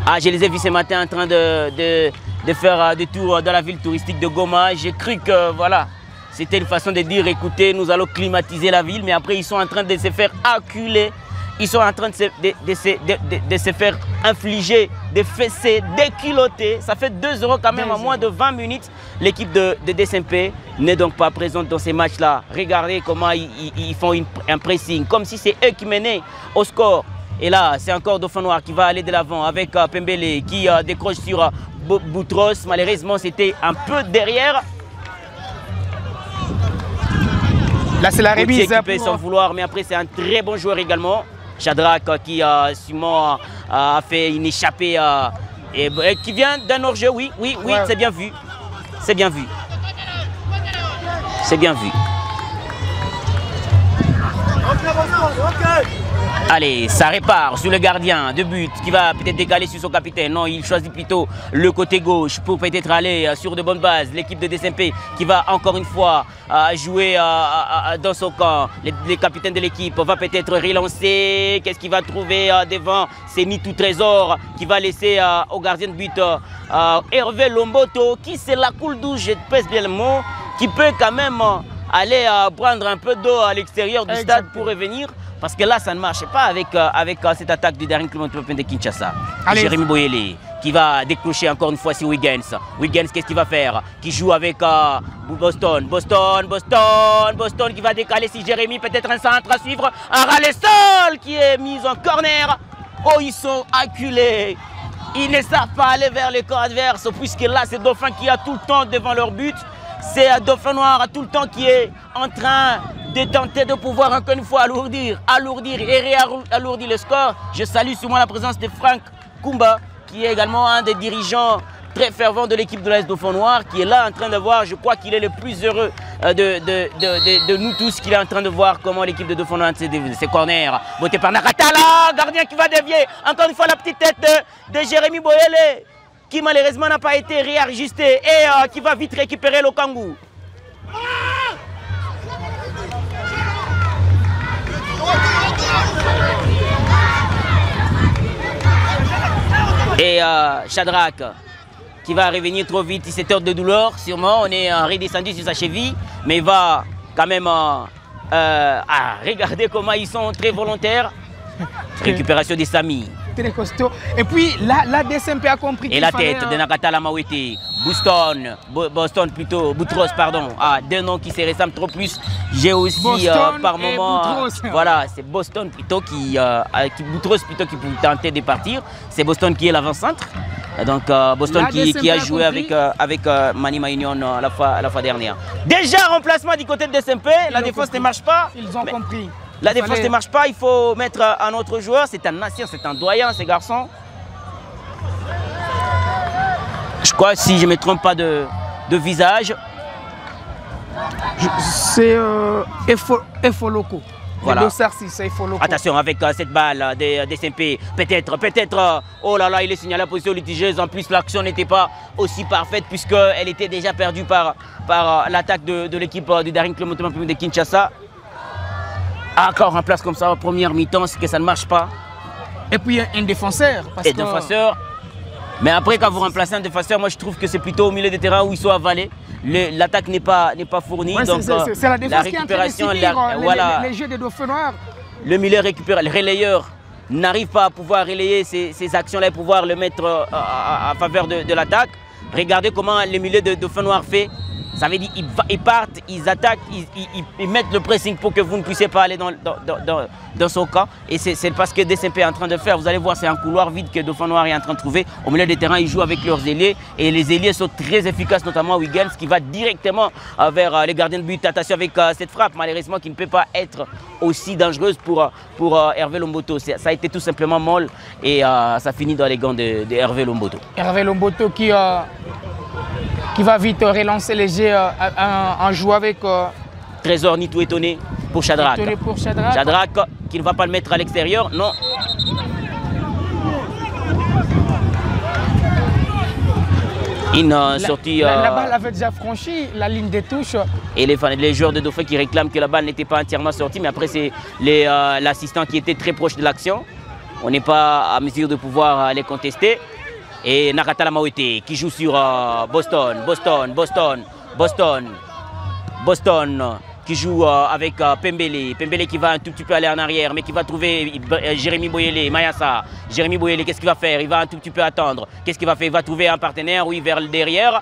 Ah, je les ai vus ce matin en train de faire des tours dans la ville touristique de Goma. J'ai cru que voilà, c'était une façon de dire écoutez, nous allons climatiser la ville, mais après ils sont en train de se faire acculer. Ils sont en train de se faire infliger des fessées, déculotter. Ça fait 2-0 quand même en moins de 20 minutes. L'équipe de DSMP n'est donc pas présente dans ces matchs-là. Regardez comment ils font un pressing, comme si c'est eux qui menaient au score. Et là, c'est encore Dauphinois qui va aller de l'avant avec Pembele qui décroche sur Boutros. Malheureusement, c'était un peu derrière. Là, c'est la remise. Sans vouloir, mais après, c'est un très bon joueur également. Shadrach qui sûrement a fait une échappée et qui vient d'un hors-jeu, oui, ouais. C'est bien vu. C'est bien vu. C'est bien vu. Allez, ça répare sur le gardien de but qui va peut-être décaler sur son capitaine. Non, il choisit plutôt le côté gauche pour peut-être aller sur de bonnes bases. L'équipe de DSMP qui va encore une fois jouer dans son camp. Le capitaine de l'équipe va peut-être relancer. Qu'est-ce qu'il va trouver devant? C'est Nitou Trésor qui va laisser au gardien de but Hervé Lomboto qui c'est la coule douce, je pèse bien le mot, qui peut quand même aller prendre un peu d'eau à l'extérieur du stade pour revenir. Parce que là, ça ne marche pas avec cette attaque du Daring Club de Kinshasa. Jérémy Boyele qui va décrocher encore une fois sur Huygens. Huygens, qu'est-ce qu'il va faire? Qui joue avec Boston qui va décaler si Jérémy, peut-être un centre à suivre. Un Ralesol qui est mis en corner. Oh, ils sont acculés. Ils ne savent pas aller vers le camp adverse puisque là, c'est Dauphin qui a tout le temps devant leur but. C'est Dauphin Noir tout le temps qui est en train de tenter de pouvoir encore une fois alourdir et réalourdir le score. Je salue sûrement la présence de Franck Kumba, qui est également un des dirigeants très fervents de l'équipe de l'AS Dauphin Noir, qui est là en train de voir, je crois qu'il est le plus heureux de nous tous, qu'il est en train de voir comment l'équipe de Dauphin Noir ses corners. Beauté par Nakatala, gardien qui va dévier. Encore une fois la petite tête de Jérémy Boyele, qui malheureusement n'a pas été réajusté et qui va vite récupérer le Kangou. Et Shadrach qui va revenir trop vite, il s'est tort de douleur sûrement, on est redescendu sur sa cheville, mais il va quand même regarder comment ils sont très volontaires. Récupération des Sami. Très costaud. Et puis la DSMP a compris. Et la tête de Nakatala Mawete, Boston plutôt, Boutros pardon. Deux noms qui se ressemblent trop plus. J'ai aussi Boston par moment, voilà, c'est Boston plutôt Boutros plutôt qui tentait de partir. C'est Boston qui est l'avant-centre. Donc Boston qui a joué avec Manima Union la fois dernière. Déjà remplacement du côté de DSMP, la défense ne marche pas. Ils ont compris. La défense ne marche pas, il faut mettre un autre joueur. C'est un ancien, c'est un doyen, ces garçons. Je crois, si je ne me trompe pas de visage. C'est Efoloko. Voilà. Attention avec cette balle des SMP. Peut-être, oh là là, il est signalé à position litigieuse. En plus, l'action n'était pas aussi parfaite puisqu'elle était déjà perdue par l'attaque de l'équipe du Daring Club de Kinshasa. Encore en place comme ça en première mi-temps, c'est que ça ne marche pas. Et puis un défenseur. Défenseur. Mais après, quand vous remplacez un défenseur, moi je trouve que c'est plutôt au milieu de terrain où ils sont avalés. L'attaque n'est pas fournie. Ouais, donc c'est la défense qui est en train de subir, voilà. les jeux des Dauphins Noirs. Le milieu récupère, le relayeur n'arrive pas à pouvoir relayer ces actions-là et pouvoir le mettre à faveur de l'attaque. Regardez comment le milieu de Dauphin Noir fait. Ça veut dire qu'ils partent, ils attaquent, ils mettent le pressing pour que vous ne puissiez pas aller dans son camp. Et c'est parce que DSMP est en train de faire. Vous allez voir, c'est un couloir vide que Dauphin Noir est en train de trouver. Au milieu des terrains, ils jouent avec leurs ailiers. Et les ailiers sont très efficaces, notamment Huygens qui va directement vers les gardiens de but. Attention avec cette frappe, malheureusement, qui ne peut pas être aussi dangereuse pour Hervé Lomboto. Ça a été tout simplement molle et ça finit dans les gants de Hervé Lomboto. Hervé Lomboto qui va vite relancer les jeux en jouant avec... Trésor Nitou étonné. pour Shadrack. Shadrack qui ne va pas le mettre à l'extérieur, non. Une sortie... La balle avait déjà franchi la ligne des touches. Et les joueurs de Dauphin qui réclament que la balle n'était pas entièrement sortie, mais après c'est l'assistant qui était très proche de l'action. On n'est pas à mesure de pouvoir les contester. Et Nakatala Mawete qui joue sur Boston qui joue avec Pembele. Pembele qui va un tout petit peu aller en arrière, mais qui va trouver Jérémy Boyele, Mayassa. Jérémy Boyele, qu'est-ce qu'il va faire? Il va un tout petit peu attendre. Qu'est-ce qu'il va faire? Il va trouver un partenaire, oui, vers le derrière.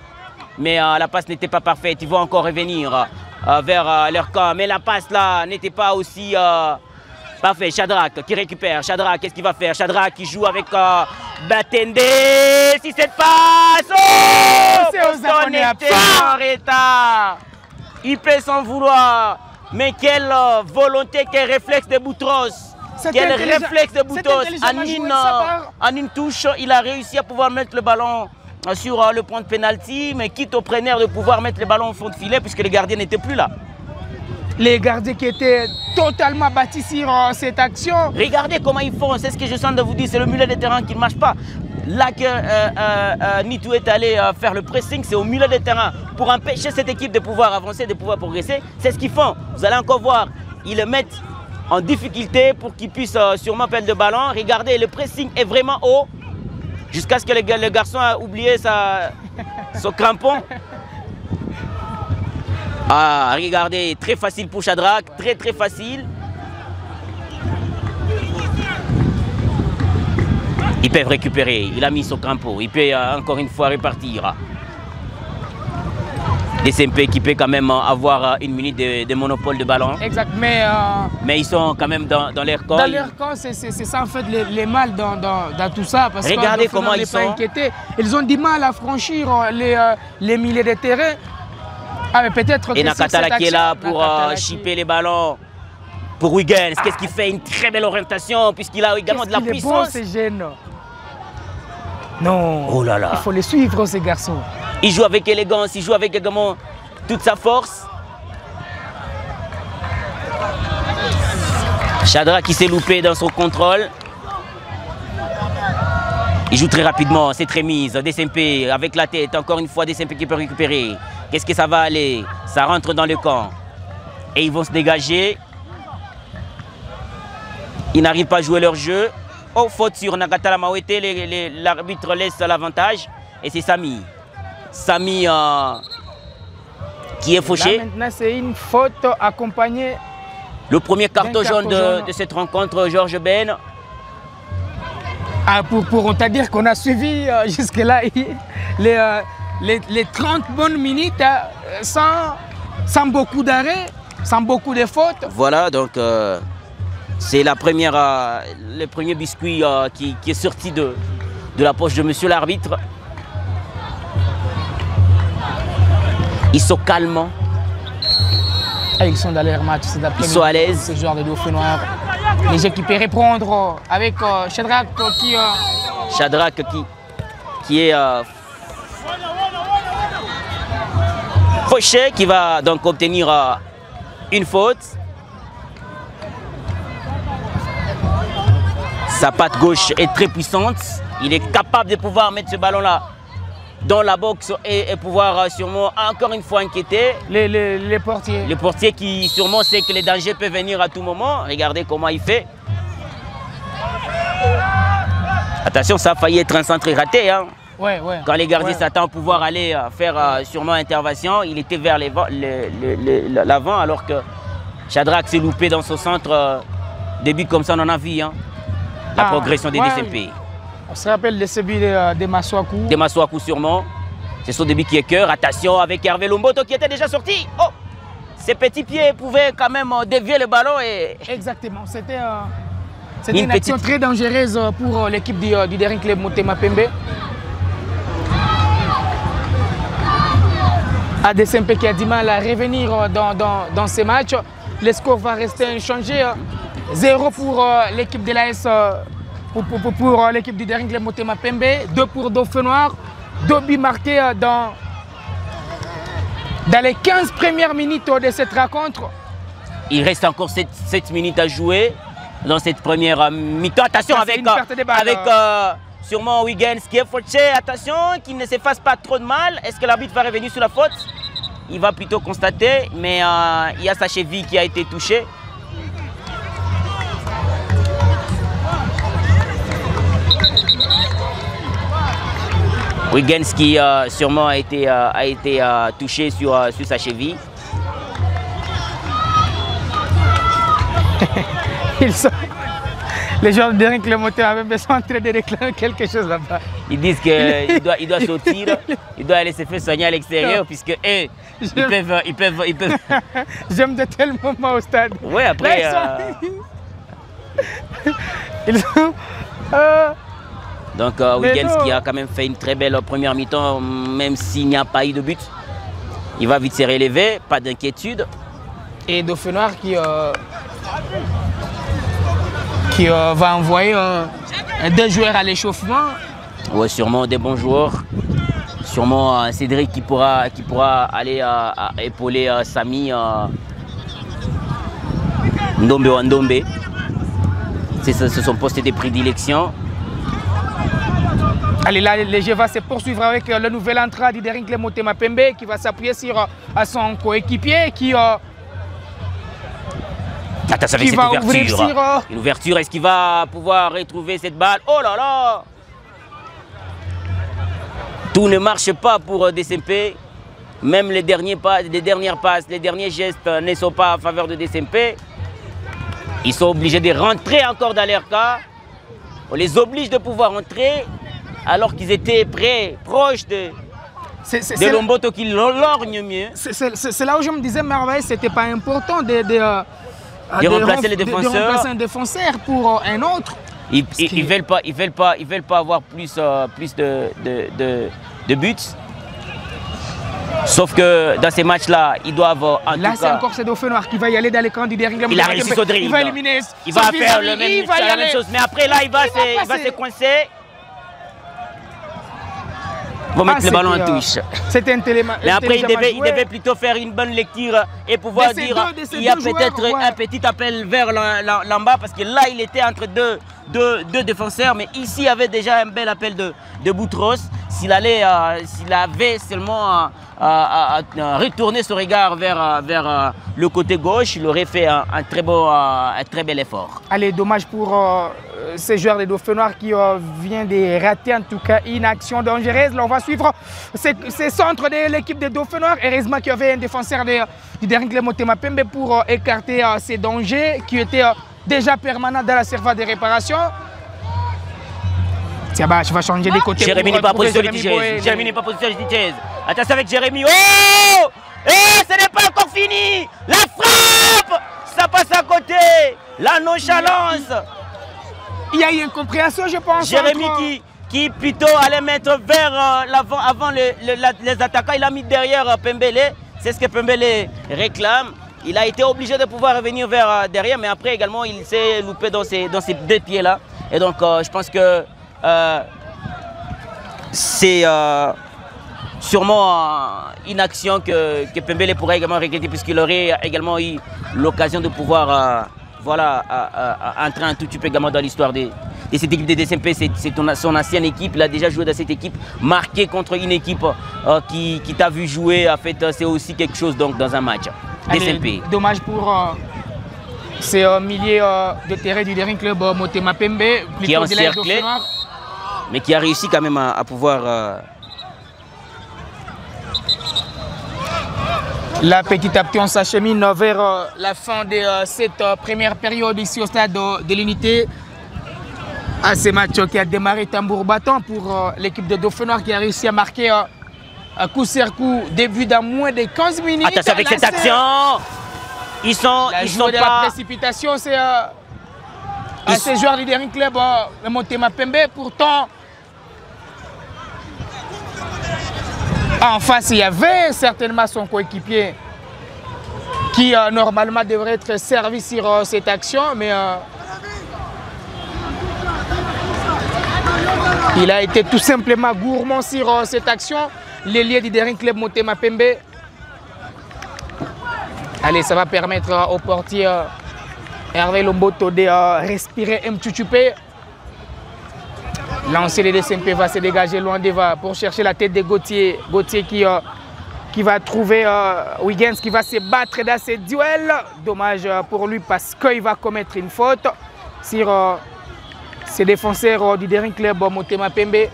Mais la passe n'était pas parfaite. Ils vont encore revenir vers leur camp. Mais la passe là n'était pas aussi parfaite. Shadrack qui récupère. Shadrack, qu'est-ce qu'il va faire? Shadrack qui joue avec Batende. Si cette passe, oh, Boston était en retard. Il peut s'en vouloir, mais quelle volonté, quel réflexe de Boutros. Quel réflexe de Boutros. En une touche, il a réussi à pouvoir mettre le ballon sur le point de pénalty, mais quitte au preneur de pouvoir mettre le ballon au fond de filet puisque les gardiens n'étaient plus là. Les gardiens qui étaient totalement bâtis sur cette action. Regardez comment ils font, c'est ce que je sens de vous dire, c'est le milieu de terrain qui ne marche pas. Là que Nitou est allé faire le pressing, c'est au milieu de terrain pour empêcher cette équipe de pouvoir avancer, de pouvoir progresser. C'est ce qu'ils font. Vous allez encore voir, ils le mettent en difficulté pour qu'ils puissent sûrement perdre le ballon. Regardez, le pressing est vraiment haut jusqu'à ce que le garçon a oublié son crampon. Ah, regardez, très facile pour Shadrack, très facile. Ils peuvent récupérer, il a mis son crampon, il peut encore une fois repartir. DCMP qui peut quand même avoir une minute de monopole de ballon. Exact, mais ils sont quand même dans leur camp. Dans leur camp, c'est ça en fait les mal dans tout ça. Parce regardez comment ils sont. Inquiétés. Ils ont du mal à franchir les milieux de terrain. Ah, mais peut-être. Et Nakatala qui est là pour chipper les ballons. Pour Huygens, qu'est-ce qu'il fait? Une très belle orientation puisqu'il a également de la puissance. C'est gênant. Non, oh là là. Il faut les suivre ces garçons. Il joue avec élégance, il joue avec également toute sa force. Shadrack qui s'est loupé dans son contrôle. Il joue très rapidement, c'est très mise. DCMP avec la tête, encore une fois DCMP qui peut récupérer. Qu'est-ce que ça va aller? Ça rentre dans le camp. Et ils vont se dégager. Ils n'arrivent pas à jouer leur jeu. Oh, faute sur Nakatala Mawete, l'arbitre laisse l'avantage. Et c'est Samy. Samy qui est fauché. Là, maintenant, c'est une faute accompagnée. Le premier carton jaune de cette rencontre, Georges Ben. Ah, pour on t'a dire qu'on a suivi jusque-là les 30 bonnes minutes sans beaucoup d'arrêts, sans beaucoup de fautes. Voilà, donc c'est le premier biscuit qui est sorti de la poche de monsieur l'arbitre. Ils sont calmes. Ah, ils sont dans leur match cet après-midi. Ils sont à l'aise. Ce genre de Dauphin Noir. Les gens qui peuvent répondre avec Shadrack qui... Shadrack qui est fauché, qui va donc obtenir une faute. Sa patte gauche est très puissante. Il est capable de pouvoir mettre ce ballon-là dans la boxe et pouvoir sûrement encore une fois inquiéter les portiers. Les portiers qui sûrement sait que les dangers peuvent venir à tout moment. Regardez comment il fait. Attention, ça a failli être un centre raté. Hein. Ouais. Quand les gardiens s'attendent à pouvoir aller faire sûrement intervention, il était vers l'avant alors que Shadrack s'est loupé dans son centre. Début comme ça, on en a vu. Hein. La progression des DCMP. On se rappelle de celui de Maswaku. De Maswaku sûrement. C'est son début qui est cœur. Attention avec Hervé Lumboto qui était déjà sorti. Oh, ses petits pieds pouvaient quand même dévier le ballon. Exactement. C'était une action très dangereuse pour l'équipe du Daring Club Motema Pembe. DCMP qui a du mal à revenir dans ces matchs. Le score va rester inchangé. 0 pour l'équipe de l'AS. Pour l'équipe du Daring Club Motema Pembe, 2 pour Dauphin Noir, 2 buts marqués dans les 15 premières minutes de cette rencontre. Il reste encore 7 minutes à jouer dans cette première mi-temps. Attention avec sûrement Huygens qui est fauché. Attention qu'il ne se fasse pas trop de mal. Est-ce que l'arbitre va revenir sur la faute? Il va plutôt constater, mais il y a sa cheville qui a été touchée. Huygens qui sûrement a été touché sur sa cheville. Les joueurs de Derrick Clémenté sont en train de réclamer quelque chose là-bas. Ils disent qu'il doit sortir, il doit aller se faire soigner à l'extérieur puisque ils peuvent. J'aime de tels moments au stade. Oui, après. Là, ils sont donc Huygens qui a quand même fait une très belle première mi-temps, même s'il n'y a pas eu de but. Il va vite se relever, pas d'inquiétude. Et Dauphin Noir qui va envoyer 2 joueurs à l'échauffement. Oui, sûrement des bons joueurs. Sûrement Cédric qui pourra aller épauler Samy Ndombe Wandombe. C'est son poste de prédilection. Allez, là, le jeu va se poursuivre avec le nouvel entrant d'Ideric Clémenté Mapembe qui va s'appuyer sur son coéquipier qui attention avec cette ouverture. Une ouverture, est-ce qu'il va pouvoir retrouver cette balle? Oh là là! Tout ne marche pas pour DCMP. Même les dernières passes, les derniers gestes ne sont pas en faveur de DCMP. Ils sont obligés de rentrer encore dans leur cas. On les oblige de pouvoir entrer alors qu'ils étaient proches de Lomboto qui lorgne mieux. C'est là où je me disais, merveille, c'était pas important de remplacer les défenseurs. De remplacer un défenseur pour un autre. Ils veulent pas avoir plus de buts. Sauf que dans ces matchs-là, ils doivent en tout cas... Là, c'est encore ce Dauphin Noir qui va y aller dans les camps du Derrick. Il a réussi son dribble. Il va éliminer. Il va faire la même chose. Mais après, là, il va se coincer. Il va mettre le ballon en touche. C'était un téléma. Mais après, il devait plutôt faire une bonne lecture et pouvoir dire il y a peut-être un petit appel vers l'en bas parce que là, il était entre deux défenseurs. Mais ici, il y avait déjà un bel appel de Boutros. S'il avait seulement retourné son regard vers le côté gauche, il aurait fait un très bel effort. Allez, dommage pour ces joueurs des Dauphins Noirs qui vient de rater en tout cas une action dangereuse. Là, on va suivre ces centres de l'équipe des Dauphins Noirs. Heureusement qu'il y avait un défenseur du Derrick Clémenté Mapembe pour écarter ces dangers qui étaient déjà permanents dans la surface de réparation. Tiens, bah, je vais changer de côté. Jérémy n'est pas position de Tichèze. Jérémy n'est pas position de Tichèze. Attention avec Jérémy. Oh! Et ce n'est pas encore fini. La frappe! Ça passe à côté. La nonchalance. Il y a eu une compréhension, je pense. Jérémy qui plutôt allait mettre vers l'avant avant les attaquants. Il a mis derrière Pembele. C'est ce que Pembele réclame. Il a été obligé de pouvoir revenir vers derrière. Mais après également, il s'est loupé dans ses 2 pieds-là. Et donc, je pense que c'est sûrement une action que Pembele pourrait également regretter puisqu'il aurait également eu l'occasion de pouvoir entrer un tout petit peu également dans l'histoire de cette équipe de DCMP. C'est son ancienne équipe, il a déjà joué dans cette équipe, marqué contre une équipe qui t'a vu jouer. En fait, c'est aussi quelque chose donc, dans un match. DCMP. Dommage pour ces milliers de terrain du Derrick Club Motema Pembe, qui est encerclé, mais qui a réussi quand même à pouvoir... Là, petit à petit, on s'achemine vers la fin de cette première période ici au stade de l'Unité. À ce match qui a démarré tambour battant pour l'équipe de Dauphin Noir qui a réussi à marquer coup sur coup, début dans moins de 15 minutes. Attention avec cette action. Ils sont de pas... la précipitation, c'est à ces joueurs du Derrick Club Motema Pembe. Pourtant, en face, il y avait certainement son coéquipier qui normalement devrait être servi sur cette action, mais il a été tout simplement gourmand sur cette action. L'ailier du Derrick Club Motema Pembe. Allez, ça va permettre au portier Hervé Lomboto de respirer un petit peu. Lancer les DSMP va se dégager loin devant pour chercher la tête de Gauthier. Gauthier qui va trouver Huygens qui va se battre dans ce duel. Dommage pour lui parce qu'il va commettre une faute sur ses défenseurs du Daring Club Motema Pembe.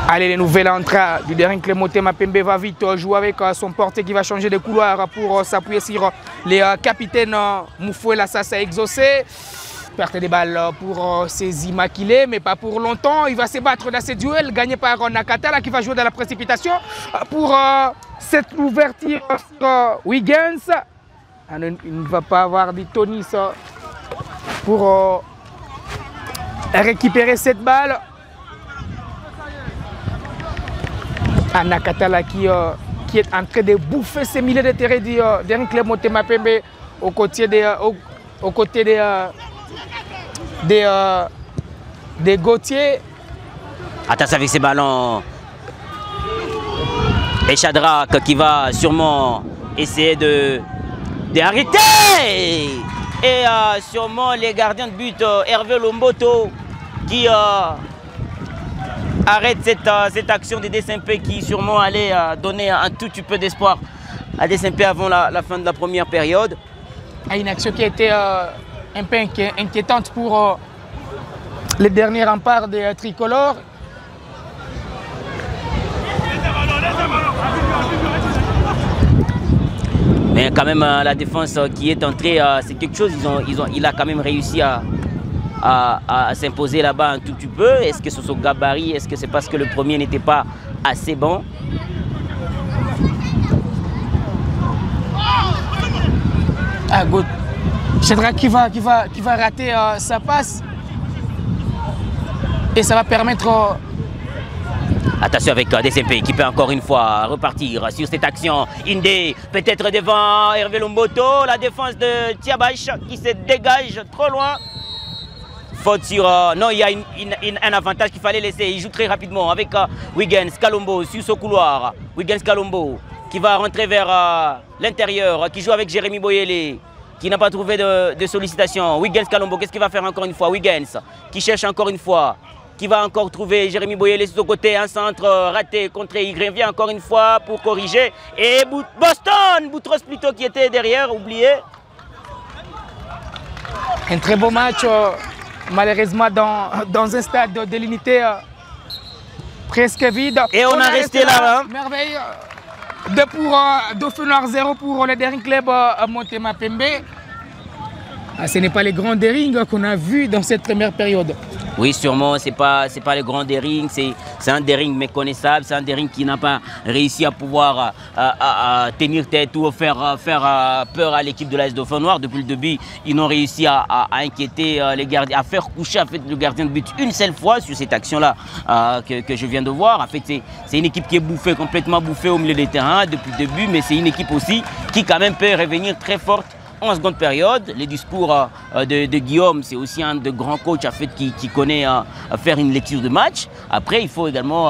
Allez, les nouvelles entrées du Daring Club Motema Pembe va vite jouer avec son portier qui va changer de couloir pour s'appuyer sur les capitaines Moufouela Sassa exaucé. Perte de balles pour ses immaculés, mais pas pour longtemps. Il va se battre dans ce duel, gagné par Nakatala qui va jouer dans la précipitation pour cette ouverture sur Huygens. Il ne va pas avoir du tonus pour récupérer cette balle. Nakatala qui est en train de bouffer ses milliers de terrains du Daring Club Motema Pembe aux côtés des Gauthier. Attention avec ces ballons. Et Shadrach qui va sûrement essayer d'arrêter. Et sûrement les gardiens de but, Hervé Lomboto qui arrête cette action des DSMP qui sûrement allait donner un tout petit peu d'espoir à DSMP avant la fin de la première période. Une action qui était un peu inquiétante pour les derniers remparts des tricolores. Mais quand même la défense qui est entrée, c'est quelque chose, il a quand même réussi à s'imposer là-bas un tout petit peu. Est-ce que c'est son gabarit? Est-ce que c'est parce que le premier n'était pas assez bon? Good. Shadrach qui va rater sa passe. Et ça va permettre... Attention avec DSMP qui peut encore une fois repartir sur cette action. Indé peut-être devant Hervé Lomboto. La défense de Tiabash qui se dégage trop loin. Faute sur... non, il y a un avantage qu'il fallait laisser. Il joue très rapidement avec Huygens Kalombo sur ce couloir. Huygens Kalombo qui va rentrer vers l'intérieur, qui joue avec Jérémy Boyele, qui n'a pas trouvé de sollicitation. Huygens Kalombo, qu'est-ce qu'il va faire encore une fois? Huygens qui cherche encore une fois, qui va encore trouver Jérémy Boyele sur ce côté. Un centre raté contre il revient encore une fois pour corriger. Et Boston, Boutros plutôt qui était derrière, oublié. Un très beau match. Malheureusement, dans un stade délimité presque vide. Et on a resté là. Merveille. 2 pour Dauphin Noir, 0 pour le Daring Club Motema Pembe. Ce n'est pas les grands Daring qu'on a vus dans cette première période. Oui, sûrement, c'est pas le grand Daring, c'est un Daring méconnaissable, c'est un Daring qui n'a pas réussi à pouvoir tenir tête ou faire peur à l'équipe de l'AS Dauphin Noir. Depuis le début, ils n'ont réussi à inquiéter les gardiens, à faire coucher en fait, le gardien de but une seule fois sur cette action-là que je viens de voir. En fait, c'est une équipe qui est bouffée, complètement bouffée au milieu des terrains depuis le début, mais c'est une équipe aussi qui quand même peut revenir très forte en seconde période. Les discours de Guillaume, c'est aussi un de grands coachs en fait, qui connaît faire une lecture de match. Après, il faut également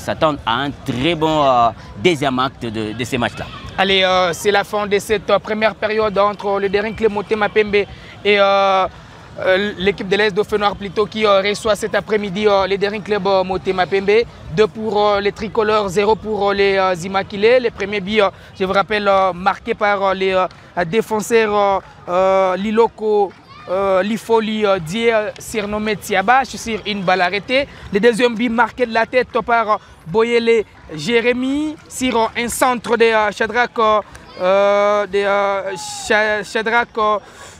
s'attendre à un très bon deuxième acte de ces matchs-là. Allez, c'est la fin de cette première période entre le Daring Club Motema Pembe et l'équipe de l'AS Dauphin Noir plutôt qui reçoit cet après-midi les Daring Club Motema Pembe. 2 pour les tricolores, 0 pour les immaculés. Les premiers buts, je vous rappelle, marqués par les défenseurs Liloko Lifoli Die, surnommé Tiabash, sur une balle arrêtée. Le deuxième but marqué de la tête par Boyele Jérémy sur un centre de Shadrach.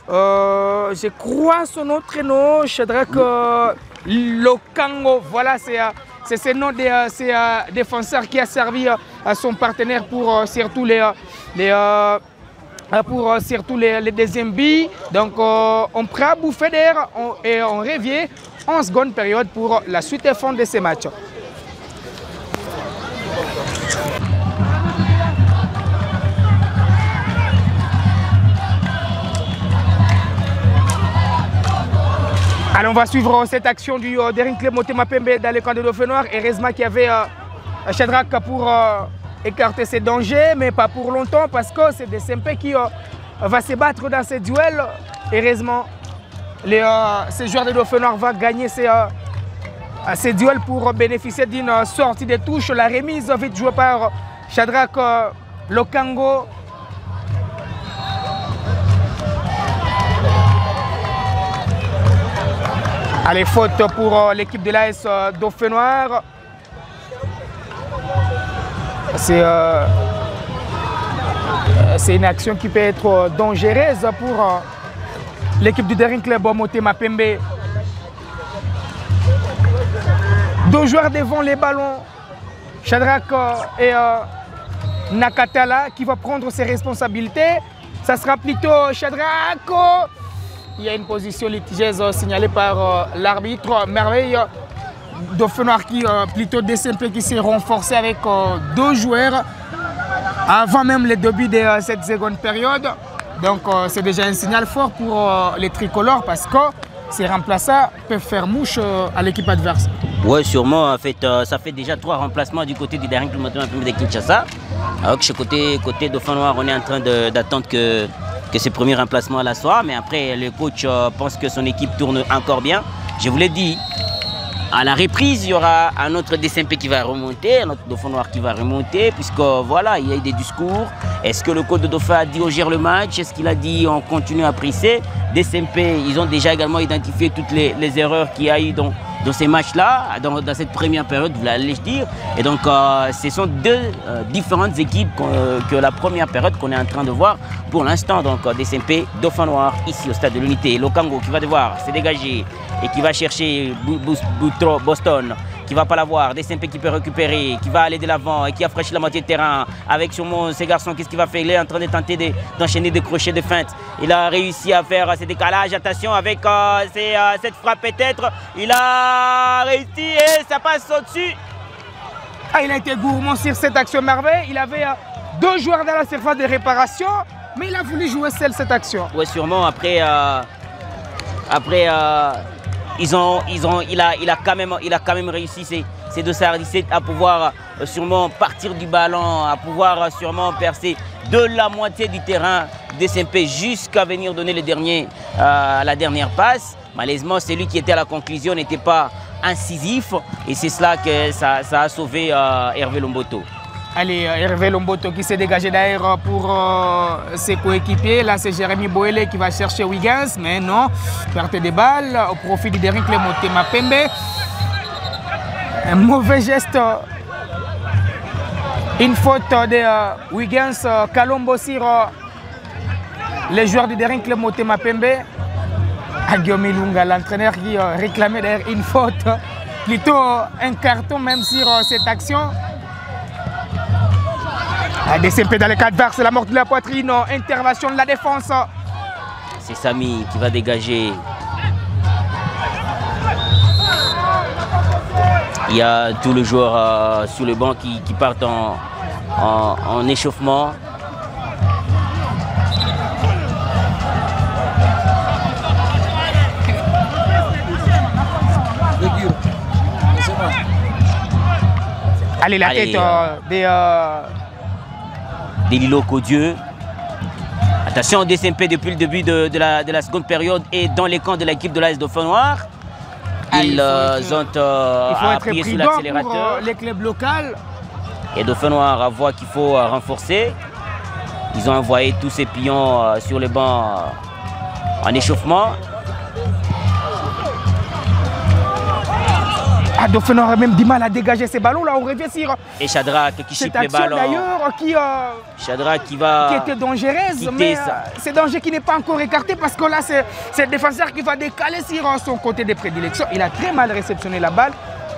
Je crois son autre nom, Shadrach Lokango. Voilà, c'est ce nom de ces défenseurs qui a servi à son partenaire pour surtout les deuxièmes buts. Donc on prend bouffer d'air et on revient en seconde période pour la suite et fin de ces matchs. Allez, on va suivre cette action du Daring Club Motema Pembe dans le camp de Dauphin Noir. Heureusement qu'il y avait Shadrack pour écarter ses dangers, mais pas pour longtemps parce que c'est DSMP qui va se battre dans ce duel. Heureusement, ces joueurs de Dauphin Noir vont gagner ces duels pour bénéficier d'une sortie de touche. La remise vite jouée par Shadrack Lokango. Allez, faute pour l'équipe de l'AS Dauphin Noir. C'est une action qui peut être dangereuse pour l'équipe du Daring Club Motema Pembe. Deux joueurs devant les ballons, Shadrack et Nakatala, qui va prendre ses responsabilités. Ça sera plutôt Shadrack. Il y a une position litigieuse signalée par l'arbitre. Merveille, Dauphin Noir qui plutôt DSMP qui s'est renforcé avec deux joueurs avant même le début de cette seconde période. Donc c'est déjà un signal fort pour les tricolores parce que ces remplaçants peuvent faire mouche à l'équipe adverse. Oui, sûrement. En fait, ça fait déjà 3 remplacements du côté du Daring Club Motema Pembe de Kinshasa. Alors que chez côté Dauphin Noir, on est en train d'attendre que ce premier remplacement la soit. Mais après, le coach pense que son équipe tourne encore bien. Je vous l'ai dit, à la reprise, il y aura un autre DSMP qui va remonter, un autre Dauphin Noir qui va remonter, puisque voilà, il y a eu des discours. Est-ce que le coach de Dauphin a dit on gère le match? Est-ce qu'il a dit on continue à presser? DSMP, ils ont déjà également identifié toutes les erreurs qu'il y a eu dans ces matchs-là, dans cette première période, vous l'allez dire. Et donc, ce sont deux différentes équipes que la première période qu'on est en train de voir pour l'instant. Donc, DSMP, Dauphin Noir, ici au stade de l'Unité. Lokango qui va devoir se dégager et qui va chercher Boston, qui ne va pas l'avoir. DSMP qui peut récupérer, qui va aller de l'avant et qui a fraîchi la moitié de terrain. Avec sûrement ces garçons, qu'est-ce qu'il va faire? Il est en train de tenter d'enchaîner des crochets de feinte. Il a réussi à faire ces décalages. Attention avec cette frappe peut-être. Il a réussi et ça passe au-dessus. Ah, il a été gourmand sur cette action merveille. Il avait deux joueurs dans la surface de réparation, mais il a voulu jouer seul cette action. Oui, sûrement. Après, il a quand même réussi ces deux sardissettes à pouvoir sûrement partir du ballon, à pouvoir sûrement percer de la moitié du terrain DSMP jusqu'à venir donner la dernière passe. Malheureusement, celui qui était à la conclusion n'était pas incisif et c'est cela que ça a sauvé Hervé Lomboto. Allez, Hervé Lomboto qui s'est dégagé d'ailleurs pour ses coéquipiers. Là, c'est Jérémy Boélé qui va chercher Wiggins, mais non, perte de balle au profit du Daring Club Motema Pembe. Un mauvais geste. Une faute de Wiggins Kalombo sur les joueurs du Daring Club Motema Pembe. Guillaume Ilunga, l'entraîneur qui réclamait d'ailleurs une faute, plutôt un carton même sur cette action. DSMP dans le cadre vers la mort de la poitrine, intervention de la défense. C'est Samy qui va dégager. Il y a tous les joueurs sous le banc qui partent en échauffement. Allez, la tête des Lilo Codieux. Attention, DSMP depuis le début de la seconde période et dans les camps de l'équipe de l'AS Dauphin Noir. Ils ont appuyé sur l'accélérateur. Les clubs locaux. Et Dauphin Noir voit qu'il faut renforcer. Ils ont envoyé tous ces pions sur les bancs en échauffement. Dauphin Noir a même du mal à dégager ces ballons là, on revient sur. Et Shadrack qui chipe les ballons. D'ailleurs, Shadrack qui était dangereuse, mais c'est danger qui n'est pas encore écarté parce que là c'est le défenseur qui va décaler sur son côté de prédilection. Il a très mal réceptionné la balle.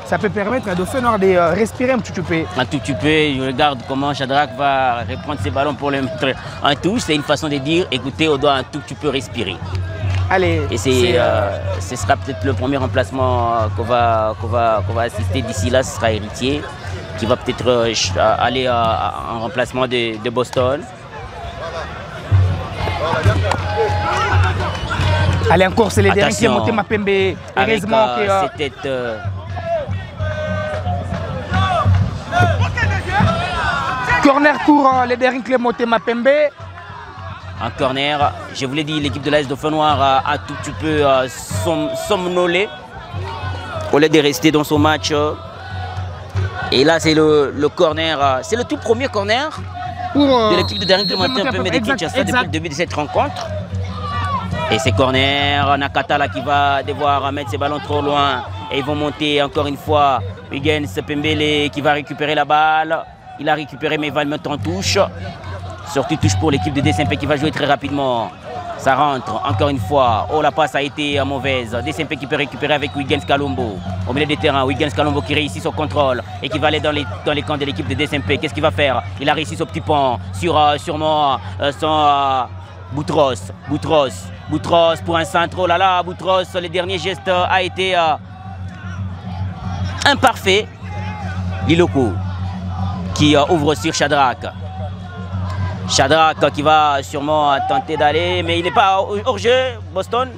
Ça peut permettre à Dauphin Noir de respirer un tout petit peu. Un tout petit peu, je regarde comment Shadrack va reprendre ses ballons pour les mettre en touche. C'est une façon de dire, écoutez, on doit un tout petit peu respirer. Allez, et ce sera peut-être le premier remplacement qu'on va assister d'ici là, ce sera Héritier, qui va peut-être aller en remplacement de Boston. Allez, encore, c'est les derniers qui ont monté ma Pembe. Heureusement que... c'était... Corner pour les derniers qui ont monté ma Pembe. En corner, je vous l'ai dit, l'équipe de l'AS Dauphin Noir a tout petit peu somnolé au lieu de rester dans son match. Et là, c'est le corner, c'est le tout premier corner de l'équipe de Daring Clémentin de Kinshasa depuis le début de cette rencontre. Et c'est corner, Nakata là qui va devoir mettre ses ballons trop loin. Et ils vont monter encore une fois. Huygens Pembele qui va récupérer la balle. Il a récupéré, mais il va le mettre en touche. Sortie touche pour l'équipe de DSMP qui va jouer très rapidement. Ça rentre encore une fois. Oh, la passe a été mauvaise. DSMP qui peut récupérer avec Huygens Kalombo. Au milieu des terrains, Huygens Kalombo qui réussit son contrôle et qui va aller dans les camps de l'équipe de DSMP. Qu'est-ce qu'il va faire? Il a réussi son petit pont sur sûrement son Boutros. Boutros pour un centre. Oh là là, Boutros, le dernier geste a été imparfait. Liloko qui ouvre sur Shadrach. Shadrach qui va sûrement tenter d'aller, mais il n'est pas hors jeu. Boston.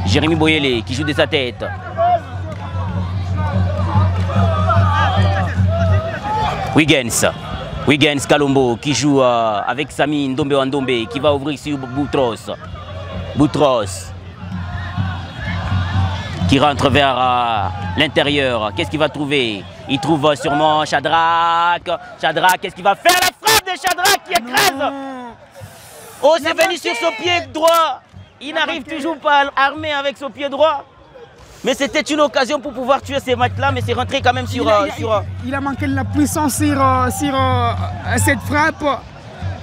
Jérémy Boyele qui joue de sa tête. Huygens Kalombo qui joue avec Sami Ndombe qui va ouvrir sur Boutros. Boutros qui rentre vers l'intérieur. Qu'est-ce qu'il va trouver? Il trouve sûrement Shadrach. Shadrach, qu'est-ce qu'il va faire? La frappe de Shadrach qui écrase. Oh, c'est venu sur son pied droit. Il n'arrive toujours pas à armer avec son pied droit. Mais c'était une occasion pour pouvoir tuer ces matchs-là, mais c'est rentré quand même sur... Il a manqué de la puissance sur cette frappe.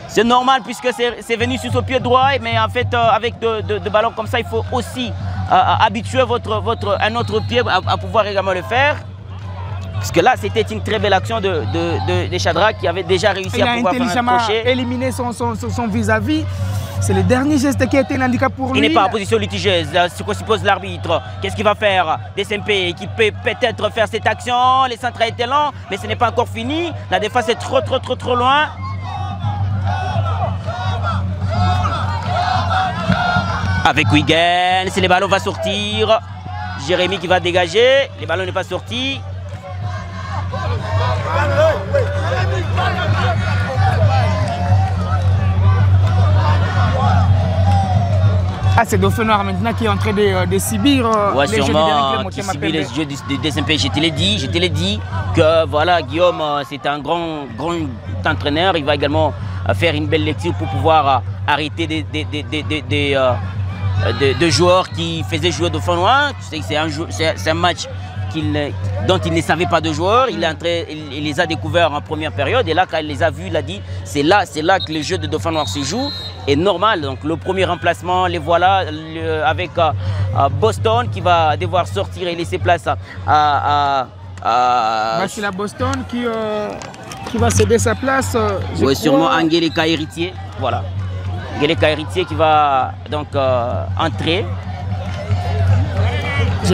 C'est normal puisque c'est venu sur son pied droit, mais en fait, avec de ballons comme ça, il faut aussi habituer un autre pied à pouvoir également le faire. Parce que là, c'était une très belle action de Shadrach qui avait déjà réussi à pouvoir faire un crochet. Il a intelligemment éliminé son vis-à-vis. C'est le dernier geste qui a été un handicap pour lui. Il n'est pas en position litigieuse, ce qu'on suppose l'arbitre. Qu'est-ce qu'il va faire? DSMP qui peut peut-être faire cette action. Les centres étaient lents, mais ce n'est pas encore fini. La défense est trop loin. Avec Huygens, les ballons vont sortir. Jérémy qui va dégager. Les ballons n'est pas sorti. Ah, c'est Dauphin Noir maintenant qui est en train de subir les jeux qui subit les jeux de DSMP. Je te l'ai dit que voilà, Guillaume, c'est un grand entraîneur. Il va également faire une belle lecture pour pouvoir arrêter des joueurs qui faisaient jouer Dauphin Noir. Tu sais, c'est un match dont il ne savait pas de joueurs. Il les a découverts en première période. Et là, quand il les a vus, il a dit c'est là que le jeu de Dauphin Noir se joue. Et normal, donc le premier remplacement, les voilà avec Boston qui va devoir sortir et laisser place à c'est la Boston qui va céder sa place. Oui, sûrement Angelika Héritier. Voilà. Angelika Héritier qui va donc entrer.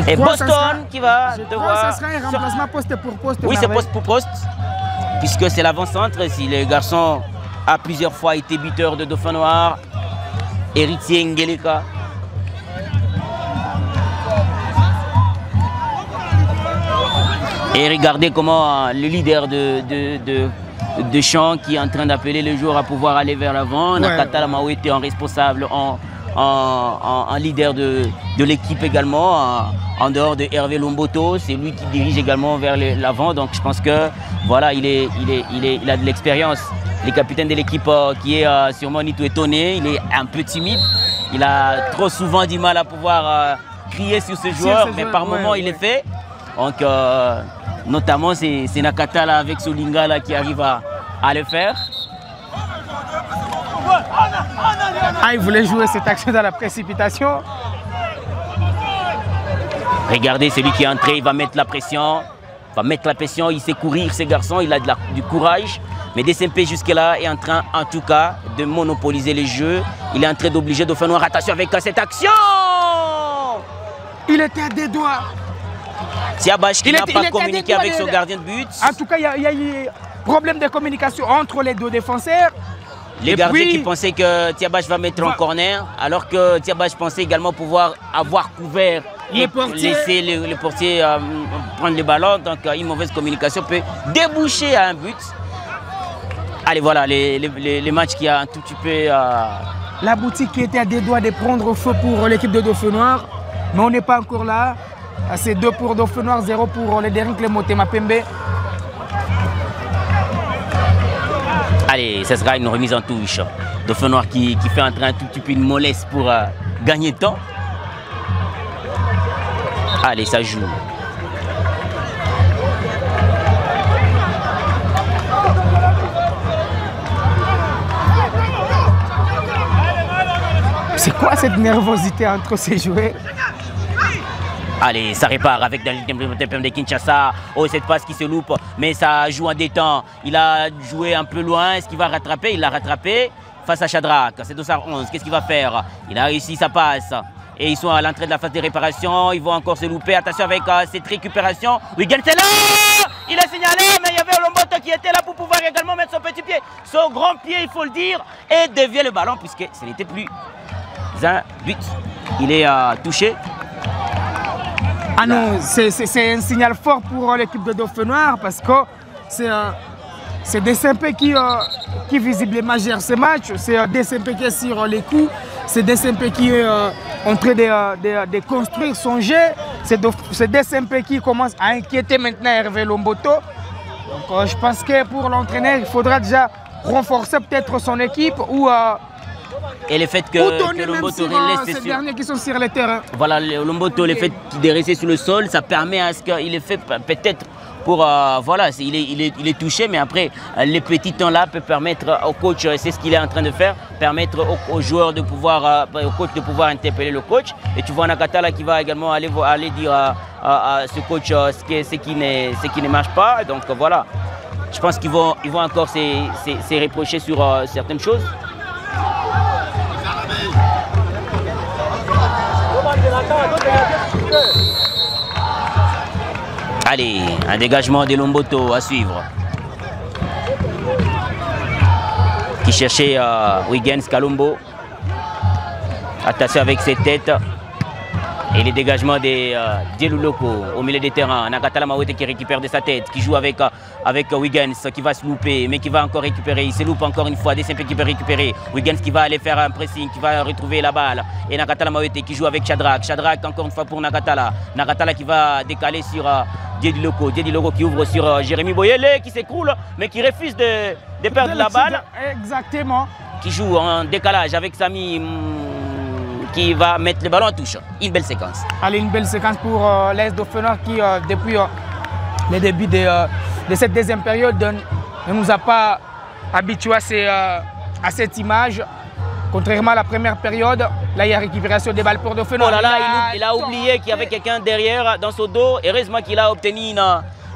Et Boston qui va devoir... Ça sera un remplacement poste pour poste. Oui, c'est poste pour poste. Puisque c'est l'avant-centre. Si le garçon a plusieurs fois été buteur de Dauphin Noir, Héritier Ngeleka. Et regardez comment le leader de champ qui est en train d'appeler les joueurs à pouvoir aller vers l'avant. Ouais. Nakata Lamao était en responsable, en leader de l'équipe également, en dehors de Hervé Lomboto. C'est lui qui dirige également vers l'avant. Donc je pense que voilà, il a de l'expérience. Le capitaine de l'équipe qui est sûrement Nito étonné, il est un peu timide. Il a trop souvent du mal à pouvoir crier sur ce joueur, mais par moment il est fait. Donc notamment c'est Nakata là, avec Solinga là, qui arrive à le faire. Ah, il voulait jouer cette action dans la précipitation. Regardez, celui qui est entré, il va mettre la pression. Il sait courir, ce garçon, il a du courage. Mais DSMP jusque-là est en train, en tout cas, de monopoliser les jeux. Il est en train d'obliger Dauphin Noir. Attention avec cette action! Il était à des doigts. Tiabash qui n'a pas communiqué avec son gardien de but. En tout cas, il y a eu problème de communication entre les deux défenseurs. Les gardiens qui pensaient que Tiabache va mettre en corner, alors que Tiabache pensait également pouvoir avoir couvert et laisser le portier prendre le ballon. Donc une mauvaise communication peut déboucher à un but. Allez, voilà les matchs qui a un tout petit peu... La boutique qui était à des doigts de prendre feu pour l'équipe de Dauphin Noir, mais on n'est pas encore là. C'est 2 pour Dauphin Noir, 0 pour les Derinkle Motema Pembe. Allez, ce sera une remise en touche. Dauphin Noir qui fait entrer un tout petit peu une mollesse pour gagner temps. Allez, ça joue. C'est quoi cette nervosité entre ces joueurs? Allez, ça répare avec dans le de Kinshasa. Oh, cette passe qui se loupe, mais ça joue en détente. Il a joué un peu loin. Est-ce qu'il va rattraper? Il l'a rattrapé face à Shadrach. C'est Dossard 11. Qu'est-ce qu'il va faire? Il a réussi sa passe. Et ils sont à l'entrée de la phase de réparation. Ils vont encore se louper. Attention avec cette récupération. Wigan, c'est là! Il a signalé, mais il y avait Olomboto qui était là pour pouvoir également mettre son petit pied. Son grand pied, il faut le dire. Et dévier le ballon puisque ce n'était plus un but. Il est touché. Ah non, c'est un signal fort pour l'équipe de Dauphin Noir parce que c'est DCMP qui visiblement gère ce match. C'est DCMP qui est sur les coups. C'est DCMP qui est en train de construire son jeu. C'est DCMP qui commence à inquiéter maintenant Hervé Lomboto. Donc je pense que pour l'entraîneur, il faudra déjà renforcer peut-être son équipe ou... Et le fait que Lomboto reste ces derniers qui sont sur le terrain. Voilà, Lomboto, le fait de rester sur le sol, ça permet à ce qu'il est fait peut-être pour... voilà, il est touché, mais après, les petits temps là peuvent permettre au coach, c'est ce qu'il est en train de faire, permettre aux joueurs de pouvoir, au coach de pouvoir interpeller le coach. Et tu vois Nakata là qui va également aller dire à ce coach ce qui ne marche pas. Donc voilà, je pense qu'ils vont encore se reprocher sur certaines choses. Allez, un dégagement de Lomboto à suivre. Qui cherchait Wiggins Kalumbo. Attention avec ses têtes. Et les dégagements de Dieluloko au milieu des terrains. Nakata Lamawete qui récupère de sa tête, qui joue avec Wiggins qui va se louper, mais qui va encore récupérer. Il se loupe encore une fois, DCMP qui peut récupérer. Wiggins qui va aller faire un pressing, qui va retrouver la balle. Et Nakata Lamawete qui joue avec Shadrach. Shadrach encore une fois pour Nakatala. Nakatala qui va décaler sur Dieluloko. Dieluloko qui ouvre sur Jérémy Boyele qui s'écroule, mais qui refuse de perdre la balle. Exactement. Qui joue en décalage avec Sami. Qui va mettre le ballon en touche. Une belle séquence. Allez, une belle séquence pour l'AS Dauphin Noir qui, depuis le début de cette deuxième période, ne nous a pas habitués à cette image. Contrairement à la première période, là, il y a récupération des balles pour Dauphin Noir. Oh là là, il a oublié qu'il y avait quelqu'un derrière dans son dos. Heureusement qu'il a obtenu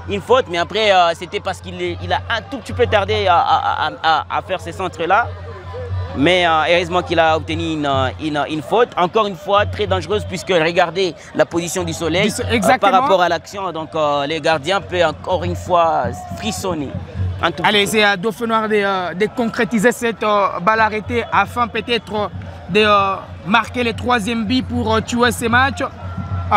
une faute, mais après, c'était parce qu'il a un tout petit peu tardé à faire ces centres-là. Mais heureusement qu'il a obtenu une faute. Encore une fois, très dangereuse puisque regardez la position du soleil par rapport à l'action. Donc les gardiens peuvent encore une fois frissonner. Allez, c'est à Dauphin Noir de concrétiser cette balle arrêtée afin peut-être de marquer le troisième but pour tuer ce match.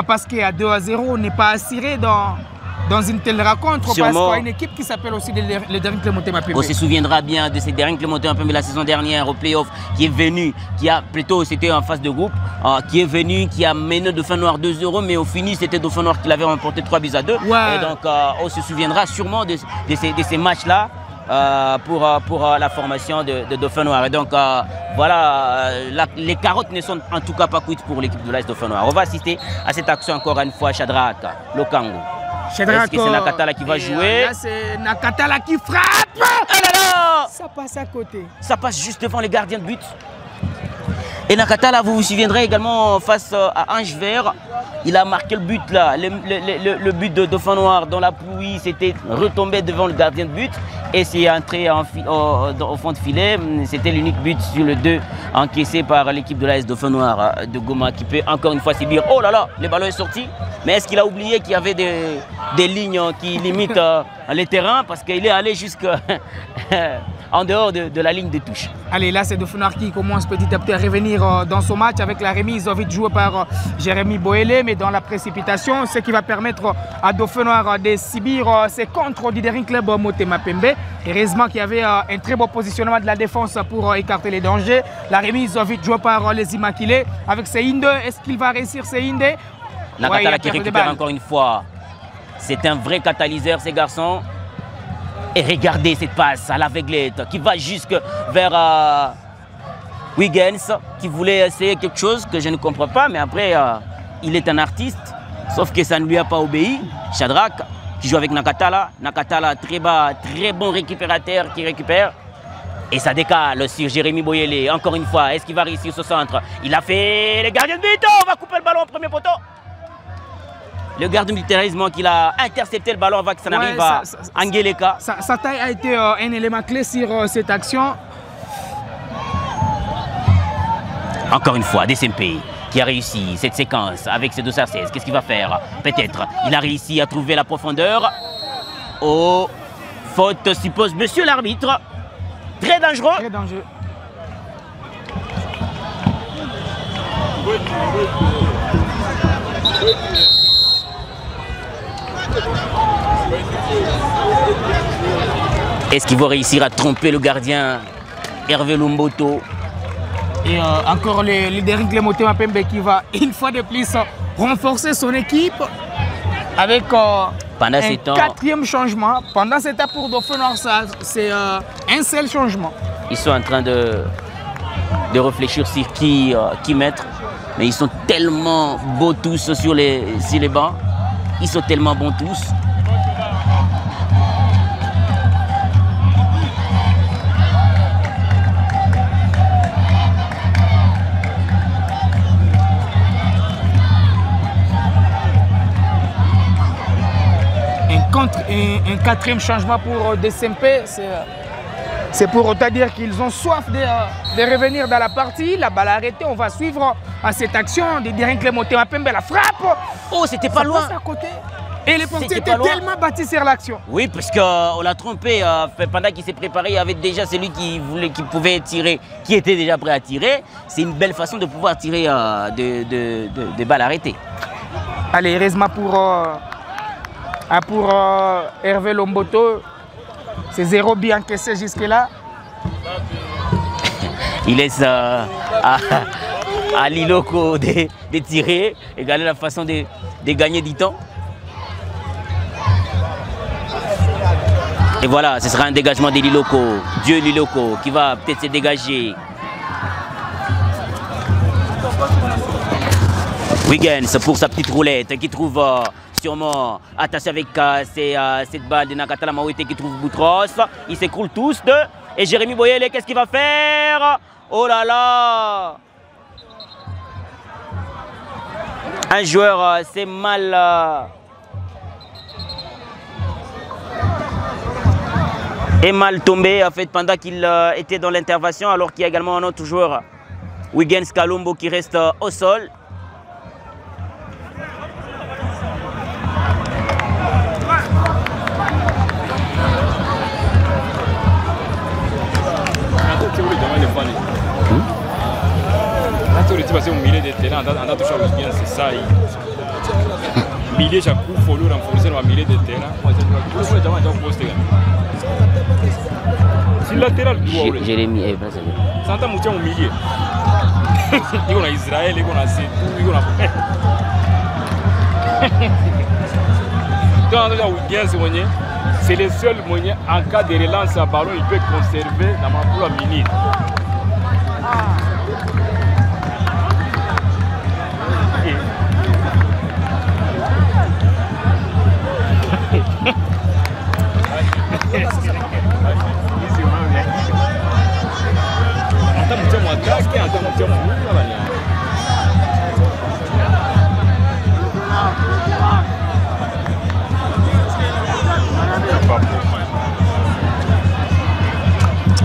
Parce qu'à 2-0, on n'est pas assuré dans une telle rencontre. Sûrement. Parce qu'il y a une équipe qui s'appelle aussi le Derinkle Motema Pembe. On se souviendra bien de ces Derinkle Motema Pembe la saison dernière au playoff qui est venu, qui a plutôt, c'était en phase de groupe, qui est venu, qui a mené Dauphin Noir 2-0, mais au fini c'était Dauphin Noir qui l'avait remporté 3-2. Ouais. Et donc on se souviendra sûrement de ces matchs-là. Pour la formation de Dauphin Noir. Et donc voilà, les carottes ne sont en tout cas pas cuites pour l'équipe de l'AS Dauphin Noir. On va assister à cette action encore une fois, Shadrach, Lokango. Est-ce que c'est Nakatala qui va jouer? Là, c'est Nakatala qui frappe. Oh là là! Ça passe à côté. Ça passe juste devant les gardiens de but. Et Nakatala, vous vous souviendrez également face à Ange Vert, il a marqué le but là, le but de Dauphin Noir dans la pluie, c'était retombé devant le gardien de but et c'est entré au fond de filet. C'était l'unique but sur le 2 encaissé par l'équipe de l'AS Dauphin Noir de Goma qui peut encore une fois subir. Oh là là, le ballon est sorti. Mais est-ce qu'il a oublié qu'il y avait des lignes qui limitent les terrains parce qu'il est allé jusqu'à en dehors de la ligne de touche. Allez, là c'est Dauphin Noir qui commence petit à petit à revenir dans son match avec la remise vite jouée par Jérémy Boélé, mais dans la précipitation, ce qui va permettre à Dauphin Noir de subir ses contres du Daring Club Motema Pembe. Heureusement qu'il y avait un très beau positionnement de la défense pour écarter les dangers. La remise vite jouée par les Immaculés avec Seinde. Est-ce qu'il va réussir Seinde? Nakatala qui récupère encore une fois. C'est un vrai catalyseur, ces garçons. Et regardez cette passe à l'aveuglette qui va jusque vers Huygens, qui voulait essayer quelque chose que je ne comprends pas, mais après, il est un artiste, sauf que ça ne lui a pas obéi. Shadrach, qui joue avec Nakatala. Nakatala, très bas, très bon récupérateur qui récupère. Et ça décale sur Jérémy Boélé. Encore une fois, est-ce qu'il va réussir ce centre? Il a fait le gardien de but. On va couper le ballon au premier poteau. Le gardien militarisme qu'il a intercepté le ballon avant que ça n'arrive à Angeleka. Sa taille a été un élément clé sur cette action. Encore une fois, DCMP qui a réussi cette séquence avec ses 216. Qu'est-ce qu'il va faire? Peut-être il a réussi à trouver la profondeur. Oh, faute suppose monsieur l'arbitre. Très dangereux. Très dangereux. Est-ce qu'il va réussir à tromper le gardien Hervé Lumboto? Et encore le Daring Club Motema Pembe qui va une fois de plus renforcer son équipe avec pendant un quatrième changement. Pendant cet état pour Dauphin Noir, c'est un seul changement. Ils sont en train de réfléchir sur qui mettre. Mais ils sont tellement beaux tous sur les bancs. Ils sont tellement bons tous. Un quatrième changement pour DCMP, c'est pour te dire qu'ils ont soif de revenir dans la partie. La balle arrêtée, on va suivre à cette action de Daring Club Motema Pembe, la frappe. Oh, c'était pas loin. À côté. Et les portiers étaient tellement bâtis sur l'action. Oui, parce qu'on l'a trompé. Pendant qu'il s'est préparé, il y avait déjà celui qui pouvait tirer, qui était déjà prêt à tirer. C'est une belle façon de pouvoir tirer des balles arrêtées. Allez, heureusement pour Hervé Lumboto, c'est 0 but encaissé jusque-là. Il laisse à Liloko de tirer, égaler la façon de gagner du temps. Et voilà, ce sera un dégagement de Liloko, Dieu Liloko, qui va peut-être se dégager. Huygens pour sa petite roulette qui trouve sûrement attaché avec cette balle de Nakatala Mawete qui trouve Boutros. Ils s'écroulent tous deux. Et Jérémy Boélé, qu'est-ce qu'il va faire? Oh là là! Un joueur c'est mal... est mal tombé en fait, pendant qu'il était dans l'intervention, alors qu'il y a également un autre joueur, Huygens Kalumbo, qui reste au sol. Au milieu de terrain, on a touché à Huygens, c'est ça. Milieu, chaque coup, il faut le renforcer dans le milieu de terrain. C'est latéral droit. Jérémy est placé. Santa Moutia au milieu. Il y a Israël, il y a Sédou, il y a... Quand on a Huygens, c'est le seul moyen en cas de relance à ballon, il peut conserver dans ma poule à minute.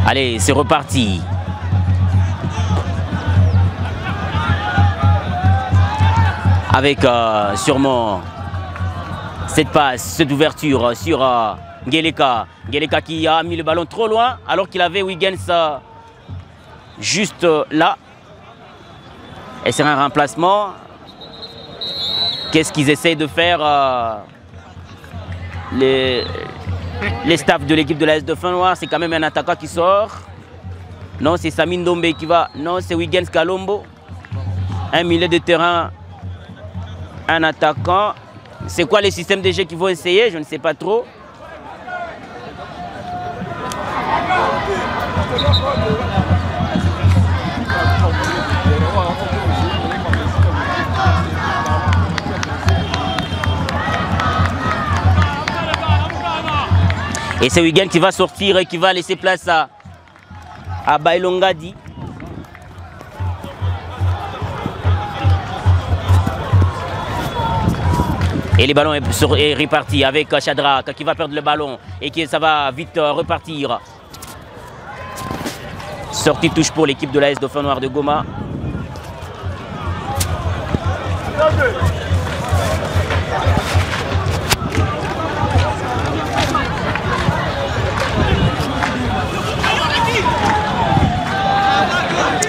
Allez, c'est reparti. Avec sûrement cette passe, cette ouverture sur Ngeleka. Ngeleka qui a mis le ballon trop loin alors qu'il avait Huygens juste là. Et c'est un remplacement. Qu'est-ce qu'ils essayent de faire les staffs de l'équipe de l'AS Dauphins-Noirs? C'est quand même un attaquant qui sort. Non, c'est Samine Dombe qui va. Non, c'est Huygens Kalombo. Un milieu de terrain, un attaquant. C'est quoi les systèmes de jeu qu'ils vont essayer? Je ne sais pas trop. Et c'est Huygens qui va sortir et qui va laisser place à Bailongadi. Et le ballon est reparti avec Shadrack qui va perdre le ballon et ça va vite repartir. Sortie touche pour l'équipe de l'AS Dauphins-Noirs de Goma.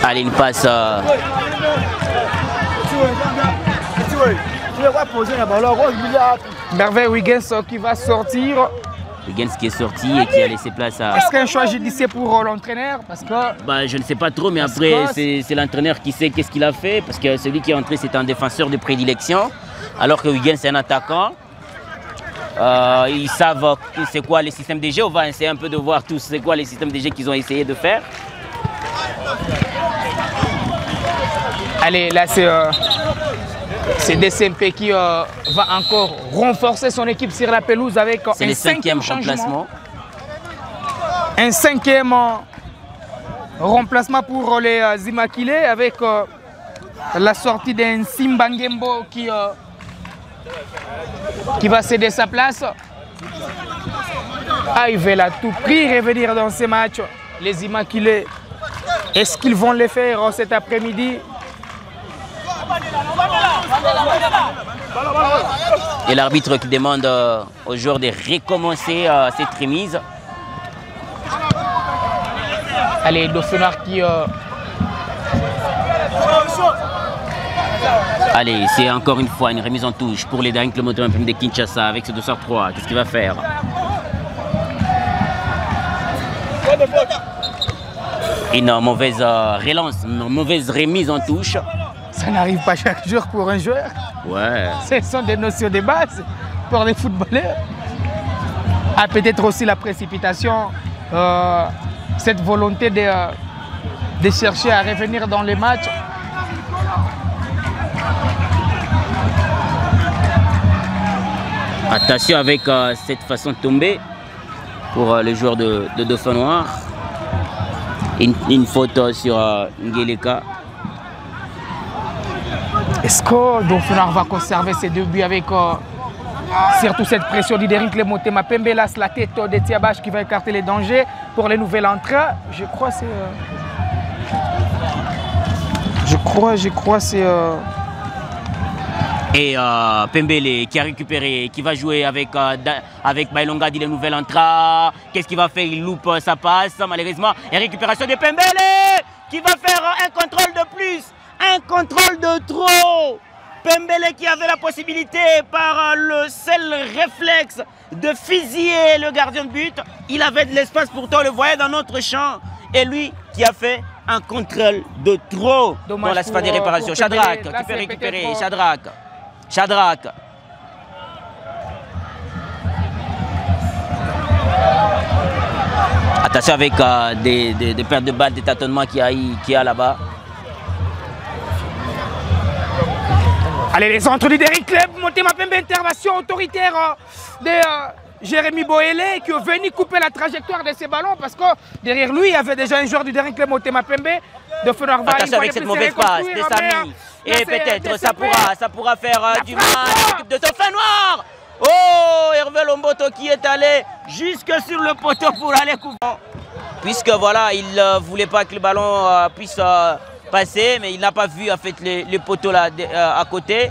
Allez, une passe. Merveille Huygens qui va sortir. Huygens qui est sorti et qui a laissé place à... Est-ce qu'un choix judicieux pour l'entraîneur? Parce que... Bah, je ne sais pas trop, mais après, c'est l'entraîneur qui sait qu'est-ce qu'il a fait. Parce que celui qui est entré, c'est un défenseur de prédilection. Alors que Huygens, c'est un attaquant. Ils savent c'est quoi les systèmes de jeu. On va essayer un peu de voir tous c'est quoi les systèmes de jeu qu'ils ont essayé de faire. Allez, là c'est DCMP qui va encore renforcer son équipe sur la pelouse avec un le cinquième remplacement. Un cinquième remplacement pour les Immaculés avec la sortie d'un Simbangembo qui va céder sa place. Ils veulent à tout prix revenir dans ces matchs. Les Immaculés, est-ce qu'ils vont le faire cet après-midi? Et l'arbitre qui demande aux joueurs de recommencer cette remise. Allez, Dauphins qui... Allez, c'est encore une fois une remise en touche pour les Daring Club Moto de Kinshasa avec ce 203. Qu'est-ce qu'il va faire? Une mauvaise relance, une mauvaise remise en touche. Ça n'arrive pas chaque jour pour un joueur. Ouais. Ce sont des notions de base pour les footballeurs. Peut-être aussi la précipitation, cette volonté de chercher à revenir dans les matchs. Attention avec cette façon de tomber pour les joueurs de Dauphins-Noirs. Une faute sur Ngeleka. Est-ce que Dauphins va conserver ses deux buts avec surtout cette pression d'Ideric Club Motema Pembelas, la tête de Tiabache qui va écarter les dangers pour les nouvelles entrées? Je crois que c'est... Je crois c'est... Et Pembele qui a récupéré, qui va jouer avec Bailongadi, les nouvelles entrées. Qu'est-ce qu'il va faire? Il loupe sa passe malheureusement. Et récupération de Pembele qui va faire un contrôle de plus. Un contrôle de trop. Pembele qui avait la possibilité par le seul réflexe de fusiller le gardien de but. Il avait de l'espace, pourtant on le voyait dans notre champ. Et lui qui a fait un contrôle de trop. Dommage dans la phase de réparation. Shadrack qui peut récupérer. Shadrack. Attention avec des pertes de balles, des tâtonnements qu'il y a là-bas. Allez, les centres du Daring Club Motema Pembe, intervention autoritaire de Jérémy Boélé qui est venu couper la trajectoire de ces ballons parce que derrière lui, il y avait déjà un joueur du Daring Club Motema Pembe. Attention avec cette mauvaise passe de Samy. Et peut-être ça pourra faire du mal à l'équipe de Dauphins-Noirs. Oh, Hervé Lomboto qui est allé jusque sur le poteau pour aller couvrir. Puisque voilà, il ne voulait pas que le ballon puisse passer, mais il n'a pas vu en fait le poteau là à côté.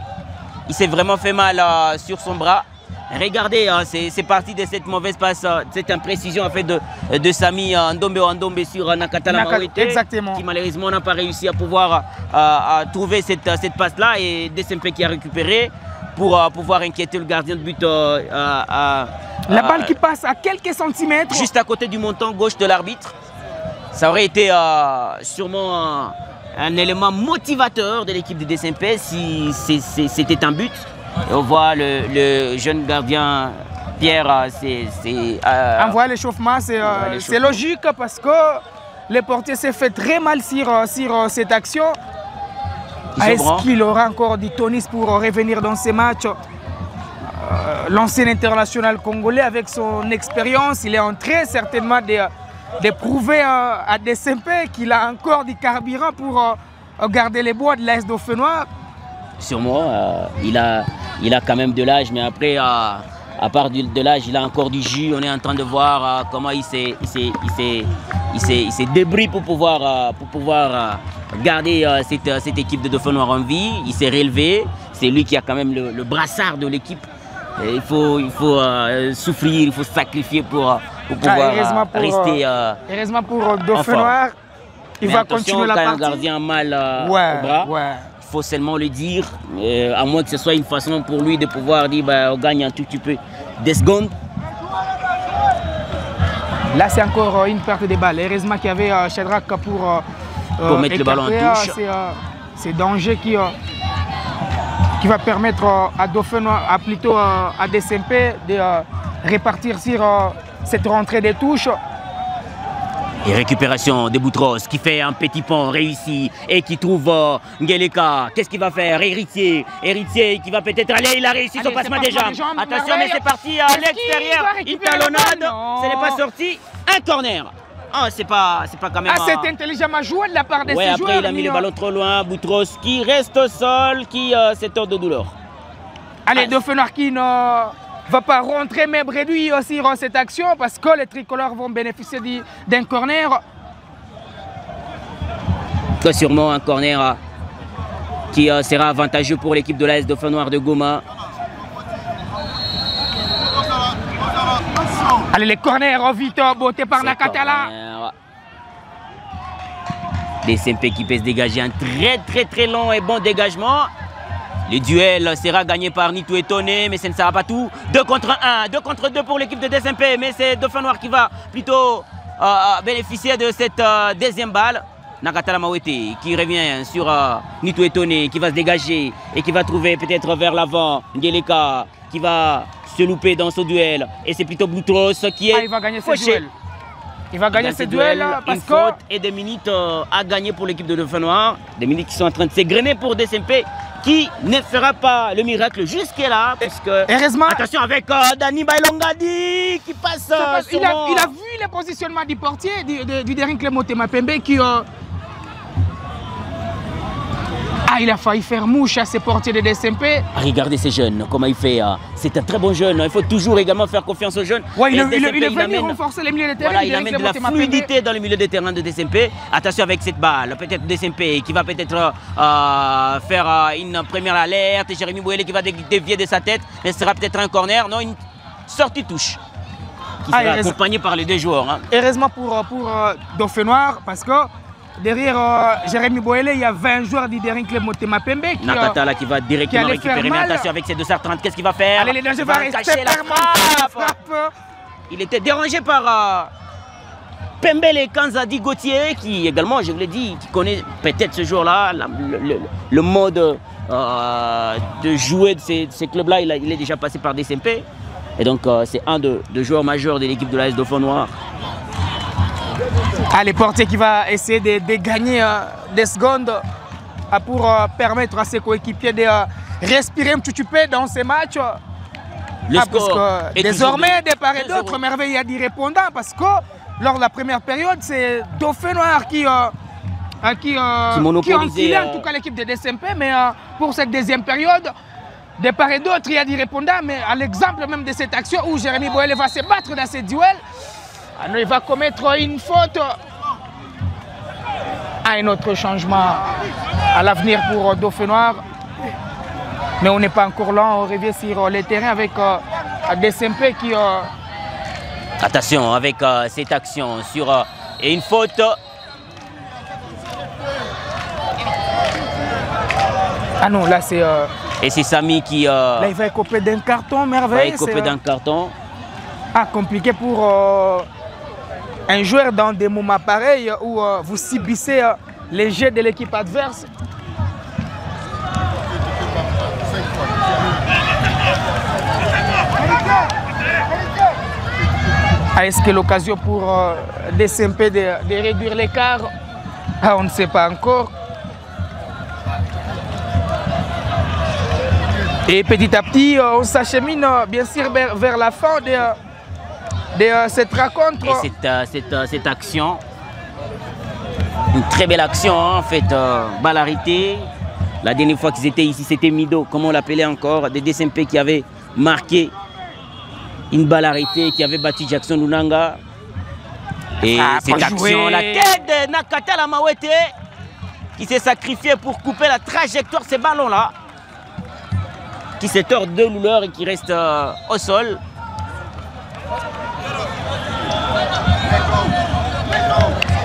Il s'est vraiment fait mal sur son bras. Regardez, c'est parti de cette mauvaise passe, cette imprécision en fait de Samy Ndombe sur Nakatala Mawete, qui malheureusement n'a pas réussi à pouvoir trouver cette passe-là, et Desempe qui a récupéré pour pouvoir inquiéter le gardien de but. La balle qui passe à quelques centimètres. Juste à côté du montant gauche de l'arbitre. Ça aurait été sûrement un élément motivateur de l'équipe de Desempe si c'était un but. Et on voit le jeune gardien Pierre, envoyer l'échauffement, c'est logique parce que le portier s'est fait très mal sur cette action. Est-ce qu'il aura encore du tonus pour revenir dans ces matchs? L'ancien international congolais, avec son expérience, il est en train certainement de prouver à Desempe qu'il a encore du carburant pour garder les bois de l'AS Dauphinois. Sûrement, il a quand même de l'âge, mais après, à part de l'âge, il a encore du jus. On est en train de voir comment il s'est débrouillé pour pouvoir garder cette équipe de Dauphinois en vie. Il s'est relevé. C'est lui qui a quand même le brassard de l'équipe. Il faut souffrir, il faut sacrifier pour pouvoir rester. Heureusement pour Dauphinois, il va continuer la partie. Un gardien mal au bras. Il faut seulement le dire, à moins que ce soit une façon pour lui de pouvoir dire on gagne un tout petit peu des secondes. Là, c'est encore une perte de balle. Heureusement qu'il y avait Shadrach pour mettre le ballon en touche. C'est danger qui va permettre à Dauphinois, plutôt à Desempe de répartir sur cette rentrée des touches. Et récupération de Boutros qui fait un petit pont réussi et qui trouve Ngeleka. Qu'est-ce qu'il va faire? Héritier qui va peut-être aller. Il a réussi son passement des jambes. Attention, mais c'est parti à l'extérieur. Une talonnade. Ce n'est pas sorti. Un corner. Ah, c'est pas quand même. C'est intelligemment joué de la part de ces joueurs. Après, il a mis le ballon trop loin. Boutros qui reste au sol, qui s'étend de douleur. Allez, Dauphinois qui ne va pas rentrer même réduit aussi dans cette action parce que les tricolores vont bénéficier d'un corner. Sûrement un corner qui sera avantageux pour l'équipe de l'AS Dauphinois de Goma. Allez, les corners vite bottés par Nakatala. Desempe qui peut se dégager un très long et bon dégagement. Le duel sera gagné par Nitou Étonné, mais ce ne sera pas tout. 2 contre 1, 2 contre 2 pour l'équipe de Desempe, mais c'est Dauphinois qui va plutôt bénéficier de cette deuxième balle. Nakatala Mawete qui revient sur Nitou Étonné, qui va se dégager et qui va trouver peut-être vers l'avant Ngeleka qui va se louper dans ce duel. Et c'est plutôt Boutros qui est il va gagner ce duel. Il va gagner ce duel parce une faute et des minutes à gagner pour l'équipe de Dauphinois. Des minutes qui sont en train de s'égrener pour Desempe, qui ne fera pas le miracle jusque-là. Heureusement. Attention avec Dani Bailongadi qui passe. Il a vu le positionnement du portier, du Derin Motema Pembe qui. Il a failli faire mouche à ses portiers de Desempe. Regardez ces jeunes, comment il fait. C'est un très bon jeune. Il faut toujours également faire confiance aux jeunes. Il est venu renforcer les milieux de terrain. Voilà, il amène de la fluidité dans le milieu de terrain de Desempe. Attention avec cette balle. Peut-être Desempe qui va peut-être faire une première alerte. Jérémy Bouélé qui va dévier de sa tête. Mais ce sera peut-être un corner. Non, une sortie touche. Qui sera accompagnée par les deux joueurs. Heureusement pour Dauphinois parce que derrière Jérémy Boélé, il y a 20 joueurs du Derin Club Motema Pembe Nakatala qui va directement récupérer. Mais attention avec ses 2h30, qu'est-ce qu'il va faire? Allez, les dangers vont rester la frappe. Il était dérangé par Pembele Kanzadi Gauthier, qui également, je vous l'ai dit, qui connaît peut-être ce jour-là, le mode de jouer de ces clubs-là. Il est déjà passé par Desempe. Et donc, c'est un de joueurs majeurs de l'équipe de l'AS Dauphinois. Les portiers qui va essayer de gagner des secondes pour permettre à ses coéquipiers de respirer un petit peu dans ces matchs. Le score est désormais, de part et d'autre, Merveille a dit répondant parce que lors de la première période, c'est Dauphinois qui enquillait en tout cas l'équipe de Desempe. Mais pour cette deuxième période, de part et d'autre, il y a dit répondant. Mais à l'exemple même de cette action où Jérémy Boélé va se battre dans ce duel, il va commettre une faute. Un autre changement à l'avenir pour Dauphinois. Mais on n'est pas encore là, on revient sur le terrain avec DSMP qui... Attention avec cette action sur et une faute. Ah non, là c'est... Et c'est Samy qui... Là il va écoper d'un carton, merveille. Va écoper d'un carton. Ah, compliqué pour un joueur dans des moments pareils où vous subissez les jets de l'équipe adverse. Ah, est-ce que l'occasion pour DSMP de réduire l'écart? Ah, on ne sait pas encore. Et petit à petit, on s'achemine bien sûr vers la fin de cette rencontre. Et cette action, une très belle action en fait, balle arrêtée. La dernière fois qu'ils étaient ici, c'était Mido, comme on l'appelait encore, des DSMP qui avaient marqué une balle arrêtée, qui avait battu Jackson Lunanga. Et cette action, la tête de Nakata Lamawete, qui s'est sacrifié pour couper la trajectoire de ces ballons-là, qui se tord de douleur et qui reste au sol.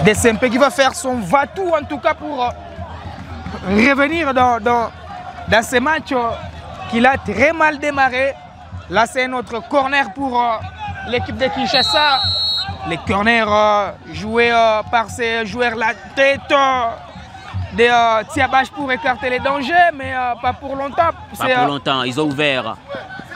DSMP qui va faire son va-tout en tout cas pour revenir dans ce match qu'il a très mal démarré. Là c'est notre corner pour l'équipe de Kinshasa. Les corners joués par ces joueurs, la tête de Tiabash pour écarter les dangers, mais pas pour longtemps. Pas pour longtemps, ils ont ouvert.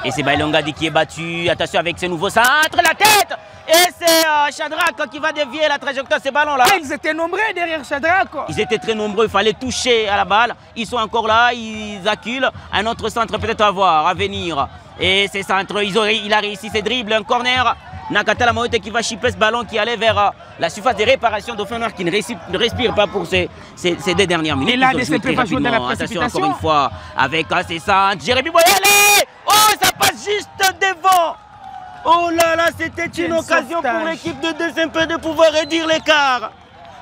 Et c'est Bailongadi qui est battu. Attention avec ce nouveau centre, la tête. Et c'est Shadrach qui va dévier la trajectoire de ces ballons-là. Ils étaient nombreux derrière Shadrach. Ils étaient très nombreux, il fallait toucher à la balle. Ils sont encore là, ils acculent. Un autre centre peut-être à voir, à venir. Et ces centres, il a réussi ses dribbles, un corner. Nakata Lamawete qui va chipper ce ballon qui allait vers la surface de réparation d'Offenbach qui ne respire pas pour ces 2 dernières minutes. Et là, DSMP va jouer dans la précipitation. Attention encore une fois avec ces centres. Jérémy Boyele. Oh, ça passe juste devant. Oh là là, c'était une occasion pour l'équipe de DSMP de pouvoir réduire l'écart.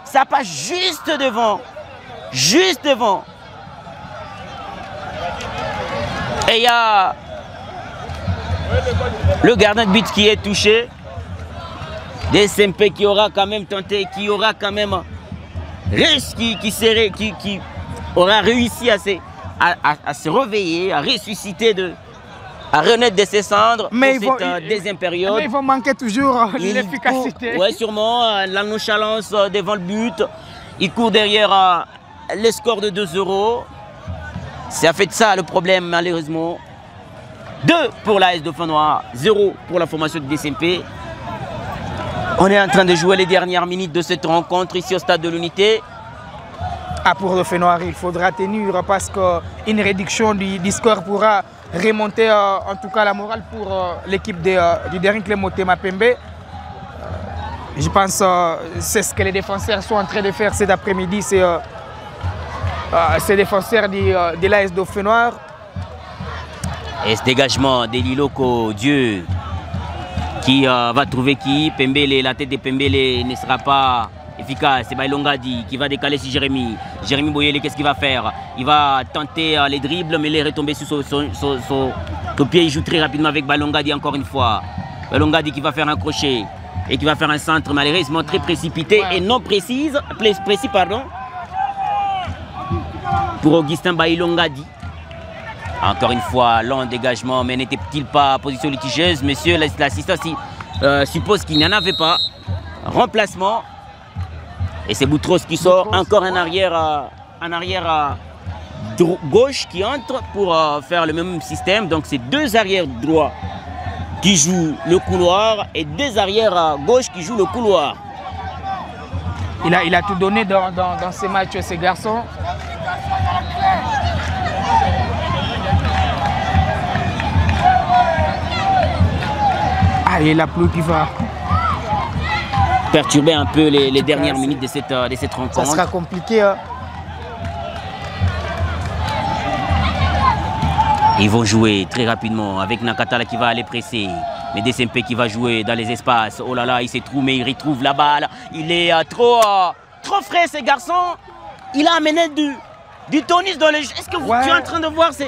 Ça passe juste devant. Juste devant. Et il y a le gardien de but qui est touché. DSMP qui aura quand même tenté, qui aura quand même qui aura réussi à se réveiller, à ressusciter, à renaître de ses cendres pour cette deuxième période. Mais ils vont manquer toujours l'efficacité. Oui, sûrement, la nonchalance devant le but. Il court derrière le score de 2-0. C'est en fait ça le problème, malheureusement. 2 pour l'AS Dauphinois, 0 pour la formation de DSMP. On est en train de jouer les dernières minutes de cette rencontre ici au stade de l'Unité. Ah, pour Dauphinois, il faudra tenir parce qu'une réduction du score pourra remonter en tout cas la morale pour l'équipe du Daring Motema Pembe. Je pense que c'est ce que les défenseurs sont en train de faire cet après-midi. C'est ces défenseurs de l'AS Dauphinois. Et ce dégagement d'Eliloko Dieu qui va trouver qui Pembele, la tête de Pembele ne sera pas efficace. C'est Bailongadi qui va décaler sur Jérémy. Jérémy Boyele, qu'est-ce qu'il va faire? Il va tenter les dribbles, mais il est retombé sur son pied. Il joue très rapidement avec Bailongadi encore une fois. Bailongadi qui va faire un crochet et qui va faire un centre malheureusement très précipité et non précis, pardon, pour Augustin Bailongadi. Encore une fois, long dégagement, mais n'était-il pas en position litigieuse? Monsieur l'assistant suppose qu'il n'y en avait pas. Remplacement. Et c'est Boutros qui sort. Encore un arrière gauche qui entre pour faire le même système. Donc c'est 2 arrières droits qui jouent le couloir et 2 arrières gauche qui jouent le couloir. Il a tout donné dans ces matchs, ces garçons. Ah, et la pluie qui va perturber un peu les dernières minutes de cette rencontre. Ça sera compliqué. Hein. Ils vont jouer très rapidement avec Nakata qui va aller presser. Mais DSMP qui va jouer dans les espaces. Oh là là, il s'est trouvé, mais il retrouve la balle. Il est trop frais, ce garçon. Il a amené Du tonus dans les jeux. Est-ce que tu es en train de voir ce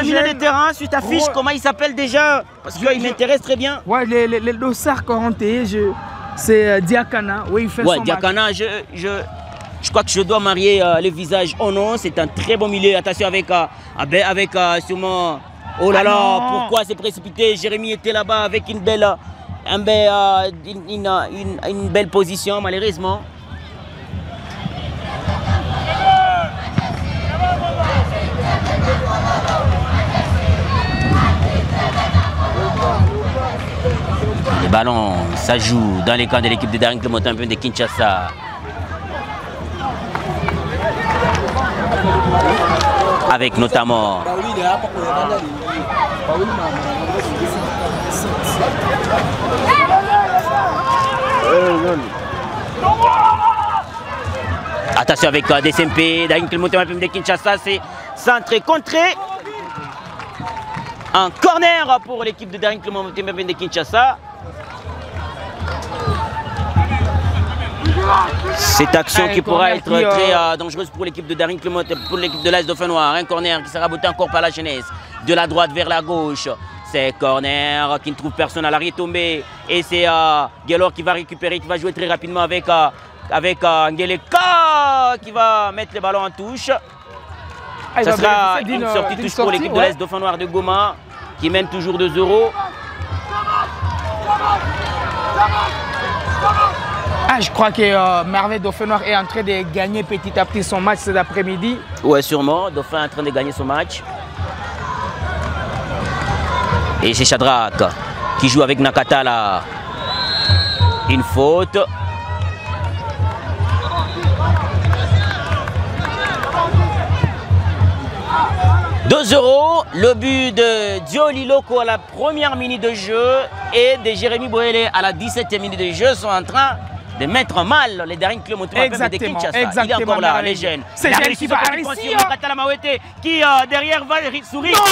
milieu de terrain sur ta fiche? Comment il s'appelle déjà? Parce qu'il m'intéresse très bien. Ouais, le dossard 41, c'est Diakana. Oui, il fait son Diakana, je crois que je dois marier le visage. Oh non, c'est un très bon milieu. Attention avec sûrement... Oh là là, pourquoi c'est précipité? Jérémy était là-bas avec une belle position, malheureusement. Le ballon, ça joue dans les camps de l'équipe de Daring Clémentin de Kinshasa. Avec notamment attention avec DCMP, Daring Clémentin de Kinshasa, c'est centré, contré. Un corner pour l'équipe de Daring Clémentin de Kinshasa. Cette action qui pourra être très dangereuse pour l'équipe de Daring Clémentin, pour l'équipe de l'AS Dauphinois. Un corner qui sera botté encore par la jeunesse. De la droite vers la gauche. C'est corner qui ne trouve personne à l'arrière tombé. Et c'est Gelor qui va récupérer, qui va jouer très rapidement avec Ngeleka qui va mettre le ballon en touche. Ça sera une sortie touche pour l'équipe de l'AS Dauphinois de Goma qui mène toujours 2-0. Je crois que Merveille Dauphinois est en train de gagner petit à petit son match cet après-midi. Ouais, sûrement. Dauphin est en train de gagner son match. Et c'est Shadrach qui joue avec Nakata là. Une faute. « 2-0, le but de Dioli Loko à la première minute de jeu et de Jérémy Boyele à la 17e minute de jeu sont en train de mettre mal les Daring Clémentin de Kinshasa. Il est encore là, les jeunes. C'est Jérémy qui va réussir. Qui derrière va sourire. Non,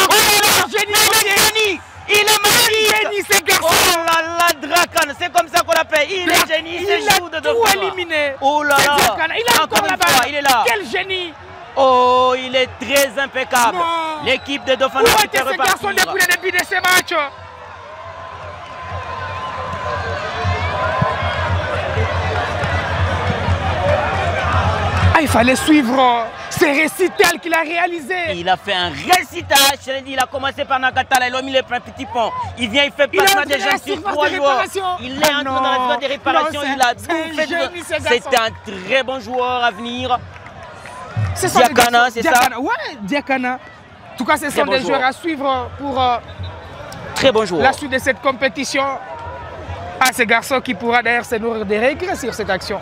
il est magnifique. Oh là là, Drakan, c'est comme ça qu'on l'appelle. Il est génie, c'est joue de tout éliminé. Oh là là, il a encore la balle. Il est là. Quel génie. Oh, il est très impeccable. L'équipe de Dauphin a été repartir. Depuis le début de ce match. Il fallait suivre ce récital qu'il a réalisé. Il a fait un récital. Je l'ai dit, il a commencé par Nakata, il a mis les petits ponts. Il vient, il fait passer des gens sur 3 joueurs. Il est entré dans la phase de réparation. Il a tout fait. C'est un très bon joueur à venir. Diakana, c'est ça? Ouais, Diakana. En tout cas, ce sont des joueurs à suivre pour très bon joueur. La suite de cette compétition. Ce garçon qui pourra d'ailleurs se nourrir des regrets sur cette action.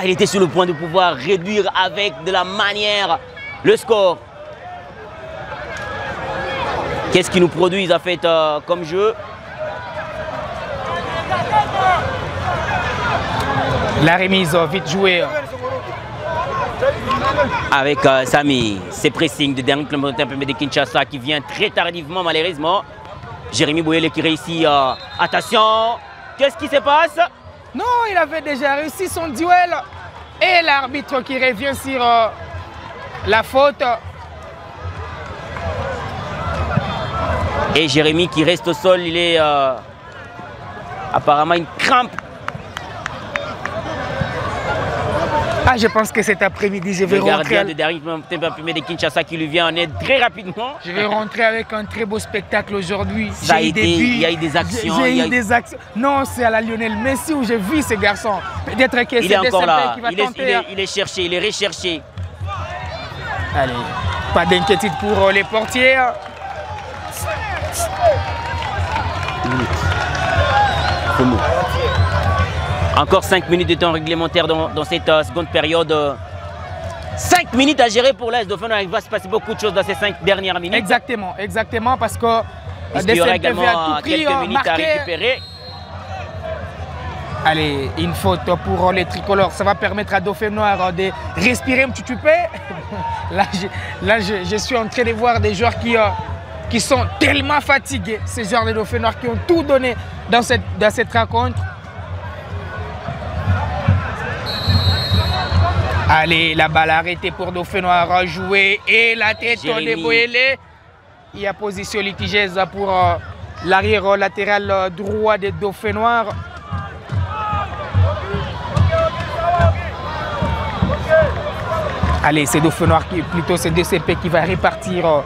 Il était sur le point de pouvoir réduire avec de la manière le score. Qu'est-ce qu'ils nous produisent en fait comme jeu? La remise vite jouée. Avec Samy, c'est pressing de Daring Clémentin de Kinshasa qui vient très tardivement malheureusement. Jérémy Boyele qui réussit. Attention, qu'est-ce qui se passe? Non, il avait déjà réussi son duel. Et l'arbitre qui revient sur la faute. Et Jérémy qui reste au sol, il est apparemment une crampe. Je pense que cet après-midi, je vais rentrer. Le gardien de Daring Clémentin de Kinshasa qui lui vient en aide très rapidement. Je vais rentrer avec un très beau spectacle aujourd'hui. Il y a eu des actions. Des actions. Non, c'est à la Lionel Messi où j'ai vu ces garçons. Peut-être que c'est encore là. Qui va tenter. Il est cherché, il est recherché. Allez, pas d'inquiétude pour les portiers. Encore 5 minutes de temps réglementaire dans cette seconde période. 5 minutes à gérer pour l'AS Dauphinois. Il va se passer beaucoup de choses dans ces 5 dernières minutes. Exactement, parce que il y aura également quelques minutes à récupérer. Allez, une faute pour les tricolores. Ça va permettre à Dauphinois de respirer un petit peu. Là, je suis en train de voir des joueurs qui sont tellement fatigués. Ces joueurs de Dauphinois qui ont tout donné dans cette rencontre. Allez, la balle arrêtée pour Dauphin Noir, jouer et la tête de Boyele. Il y a position litigieuse pour l'arrière latéral droit des Dauphin Noir. Allez, c'est Dauphin Noir qui plutôt c'est DCP qui va répartir.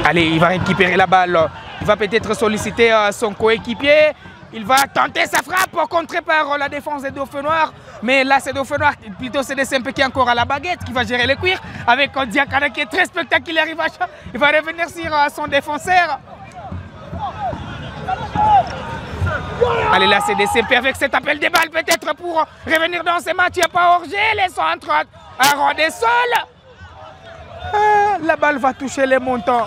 Allez, il va récupérer la balle. Il va peut-être solliciter son coéquipier. Il va tenter sa frappe contrée par la défense des Dauphin Noirs. Mais là, c'est Dauphin Noir, plutôt c'est DCP qui est encore à la baguette, qui va gérer les cuirs. Avec Diakana qui est très spectaculaire. Il va revenir sur son défenseur. Allez, là, c'est DCP avec cet appel des balles, peut-être pour revenir dans ces matchs. Il n'y a pas hors-jeu. Les centres à rang des sols. La balle va toucher les montants.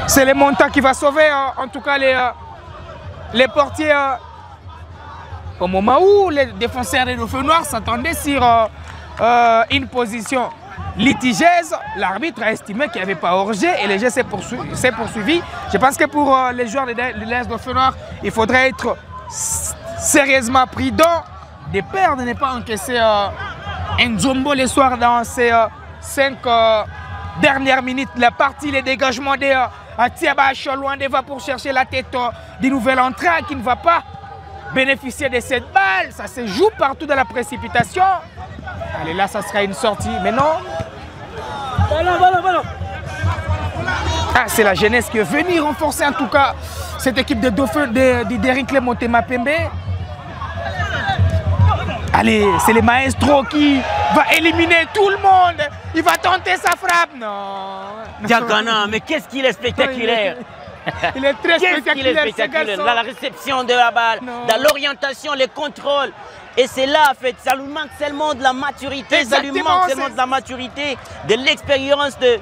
C'est les montants qui va sauver, en tout cas, les portiers. Au moment où les défenseurs des Dauphin Noirs s'attendaient sur une position litigieuse, l'arbitre a estimé qu'il n'y avait pas hors-jeu et le jeu s'est poursuivi. Je pense que pour les joueurs de l'AS Dauphin Noir, il faudrait être sérieusement prudent de perdre, de ne pas encaisser un jumbo le soir dans ces 5 dernières minutes. La partie, les dégagements des Thiaba loin devant pour chercher la tête du nouvel entrant qui ne va pas bénéficier de cette balle. Ça se joue partout dans la précipitation. Allez, là, ça sera une sortie, mais non. Ah, c'est la jeunesse qui est venue renforcer en tout cas cette équipe de Dauphin de Derinkle Motema Pembe. Allez, c'est le maestro qui va éliminer tout le monde. Il va tenter sa frappe. Non. Diakana, mais qu'est-ce qu'il est spectaculaire. Il est très spectaculaire. Dans la réception de la balle, dans l'orientation, les contrôles. Et c'est là, en fait, ça lui manque seulement de la maturité, ça lui manque seulement de la maturité, de l'expérience de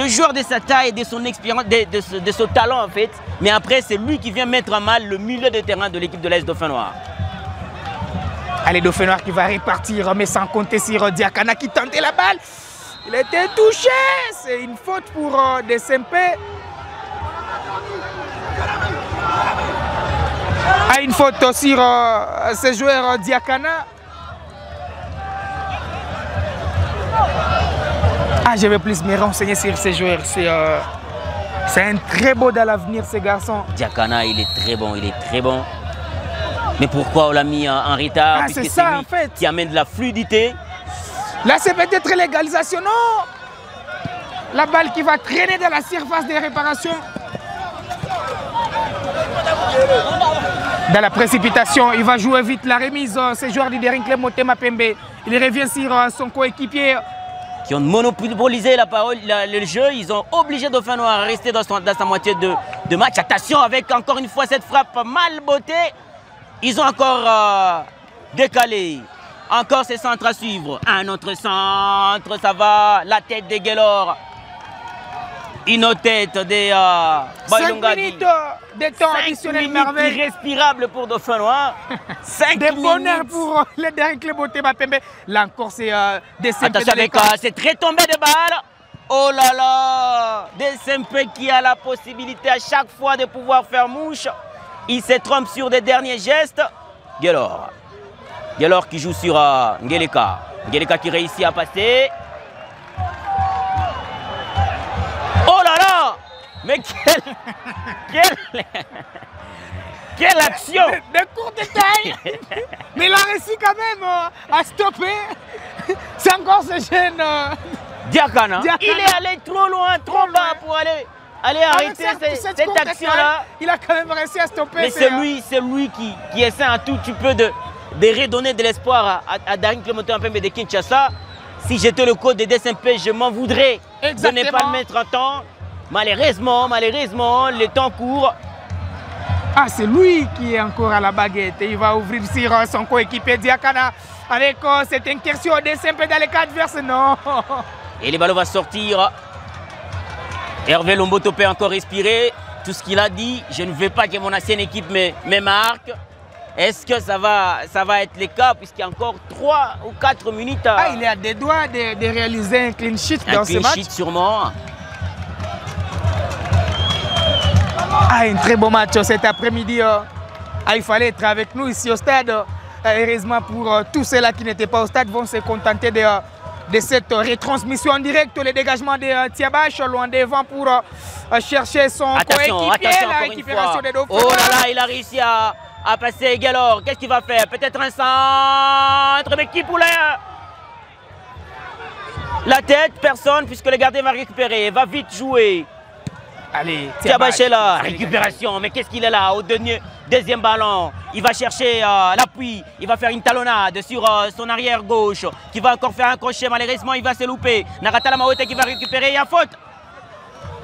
joueur de sa taille, de son expérience, de son talent, en fait. Mais après, c'est lui qui vient mettre en mal le milieu de terrain de l'équipe de l'AS Dauphin Noir. Allez, Dauphin Noir qui va répartir, mais sans compter sur Diakana qui tentait la balle. Il a été touché. C'est une faute pour DCP. Une faute sur ce joueur Diakana. Je vais plus me renseigner sur ces joueurs. C'est un très beau dans l'avenir, ces garçons. Diakana, il est très bon, il est très bon. Mais pourquoi on l'a mis en retard? C'est ça, en fait. Qui amène de la fluidité. Là, c'est peut-être l'égalisation, non? La balle qui va traîner dans la surface des réparations. Dans la précipitation, il va jouer vite la remise. Ce joueur du Derinkle Motema Pembe. Il revient sur son coéquipier. Qui ont monopolisé le jeu. Ils ont obligé Dauphin Noir à rester dans sa moitié de match. Attention avec encore une fois cette frappe mal bottée. Ils ont encore décalé. Encore ces centres à suivre. Un autre centre, ça va. La tête de Guelor. Une autre tête de 5 minutes de temps additionnel merveilleux. Irrespirable pour Dauphin Noir. 5 minutes. De bonheur pour le Derinkle Motema Pembe. Là encore, c'est DCP. Attention avec cette retombée de balle. Oh là là. DCP qui a la possibilité à chaque fois de pouvoir faire mouche. Il se trompe sur des derniers gestes. Guelor. Guelor qui joue sur Ngeleka. Ngeleka qui réussit à passer. Oh là là! Mais quelle action! De court détail! Mais il a réussi quand même à stopper. C'est encore ce jeune. Diakana. Il est allé trop loin, trop bas pour aller arrêter cette action-là. Il a quand même réussi à stopper. Mais c'est lui qui essaie un tout petit peu de redonner de l'espoir à Derinkle Motema Pembe de Kinshasa. Si j'étais le coach de DCP, je m'en voudrais de ne pas le mettre en temps. Malheureusement, le temps court. C'est lui qui est encore à la baguette. Il va ouvrir sur son coéquipier Diakana avec cette incursion de DCP dans les cas adverses. Non. Et le ballon va sortir. Hervé Lomboto peut encore respirer. Tout ce qu'il a dit, je ne veux pas que mon ancienne équipe me marque. Est-ce que ça va être le cas puisqu'il y a encore 3 ou 4 minutes il est à des doigts de réaliser un clean sheet dans ce match. Un clean sheet sûrement. Un très beau match cet après-midi Ah, il fallait être avec nous ici au stade. Heureusement pour tous ceux-là qui n'étaient pas au stade vont se contenter de cette retransmission en direct. Le dégagement de Tiabache loin devant pour chercher son coéquipier. La récupération des Dauphins. Oh là là, il a réussi à passer Galor. Qu'est-ce qu'il va faire? Peut-être un centre, mais qui poulait la tête? Personne, puisque le gardien va récupérer, va vite jouer. Allez, Tiabache est là, récupération, mais qu'est-ce qu'il est là au deuxième ballon? Il va chercher l'appui, il va faire une talonnade sur son arrière gauche, qui va encore faire un crochet, malheureusement il va se louper. Narata Lamaote qui va récupérer, il y a faute.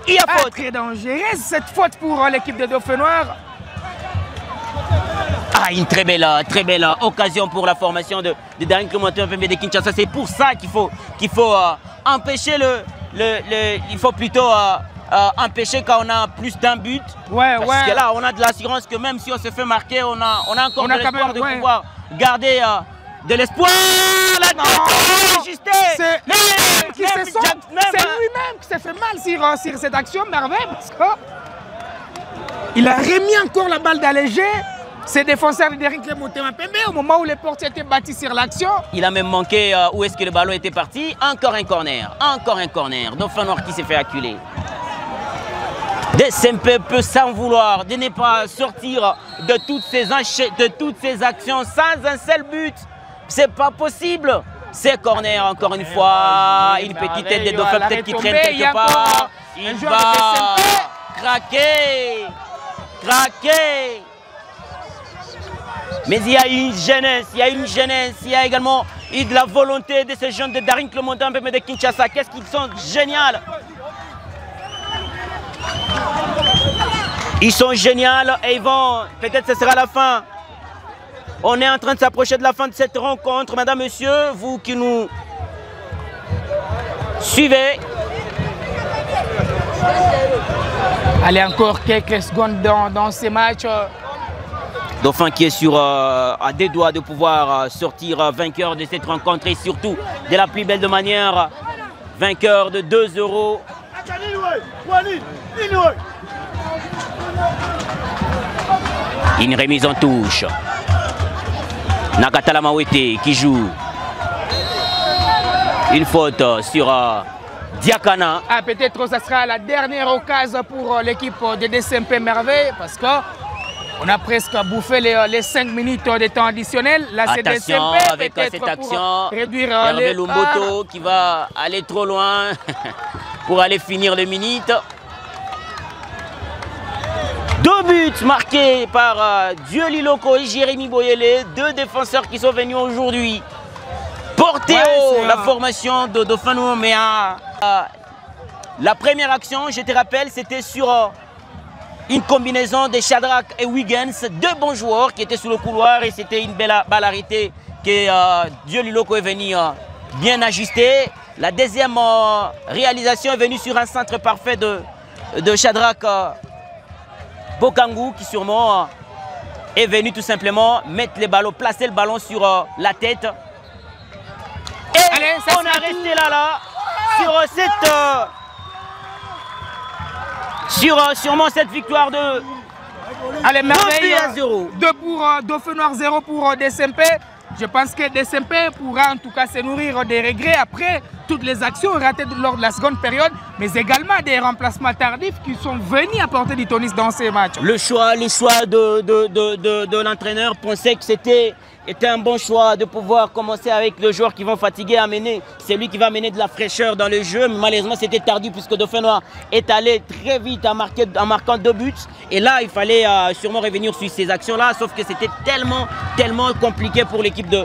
Il y a faute. Très dangereuse cette faute pour l'équipe de Dauphins Noirs. Ah, une très belle occasion pour la formation de Daring Clémentin de Kinshasa. C'est pour ça qu'il faut empêcher il faut plutôt empêcher quand on a plus d'un but. Parce que là, on a de l'assurance que même si on se fait marquer, on a encore de l'espoir de pouvoir garder de l'espoir. La tête, c'est lui-même qui s'est fait mal sur cette action, Merveille, parce qu'il a remis encore la balle d'alléger. Ses défenseurs de Daring Clémentin au moment où les portiers étaient bâtis sur l'action. Il a même manqué où est-ce que le ballon était parti. Encore un corner. Dauphin Noir qui s'est fait acculer. DSMP peut s'en vouloir de ne pas sortir de toutes ces actions sans un seul but. C'est pas possible. C'est corner encore une fois. Une petite tête de Dauphin peut-être qui traîne quelque part. Il va craquer. Mais il y a une jeunesse, il y a également de la volonté de ces jeunes de Daring Clémentin de Kinshasa. Qu'est-ce qu'ils sont géniaux! Ils sont géniaux et ils vont, peut-être ce sera la fin. On est en train de s'approcher de la fin de cette rencontre. Madame, monsieur, vous qui nous suivez. Allez, encore quelques secondes dans ces matchs. Dauphin qui est à des doigts de pouvoir sortir vainqueur de cette rencontre et surtout de la plus belle de manière, vainqueur de 2 €. Une remise en touche. Nakata Lamaote qui joue. Une faute sur Diakana. Ah, peut-être que ce sera la dernière occasion pour l'équipe de DSMP Merveille parce que on a presque bouffé les 5 minutes de temps additionnel. Là, c'est attention avec cette action. Réduire Hervé Lumboto qui va aller trop loin pour aller finir les minutes. 2 buts marqués par Dieu Liloko et Jérémy Boyele, 2 défenseurs qui sont venus aujourd'hui porter haut la formation de Dauphin Noir. Mais la première action, je te rappelle, c'était sur une combinaison de Shadrach et Wiggins, 2 bons joueurs qui étaient sous le couloir et c'était une belle balle arrêtée que Dieu Liloko est venu bien ajuster. La deuxième réalisation est venue sur un centre parfait de Shadrach Bokangu qui sûrement est venu tout simplement mettre les ballons, placer le ballon sur la tête. Et allez, on a resté là sur cette sûrement cette victoire de allez, Merveille, 2 pour Dauphin Noir, 0 pour DSMP. Je pense que DSMP pourra en tout cas se nourrir des regrets après toutes les actions ratées lors de la seconde période, mais également des remplacements tardifs qui sont venus apporter du tonus dans ces matchs. Le choix de l'entraîneur pensait que c'était un bon choix de pouvoir commencer avec le joueur qui vont fatiguer à mener. C'est lui qui va amener de la fraîcheur dans le jeu. Mais malheureusement, c'était tardif puisque Dauphin Noir est allé très vite en marquant 2 buts. Et là, il fallait sûrement revenir sur ces actions-là. Sauf que c'était tellement compliqué pour l'équipe de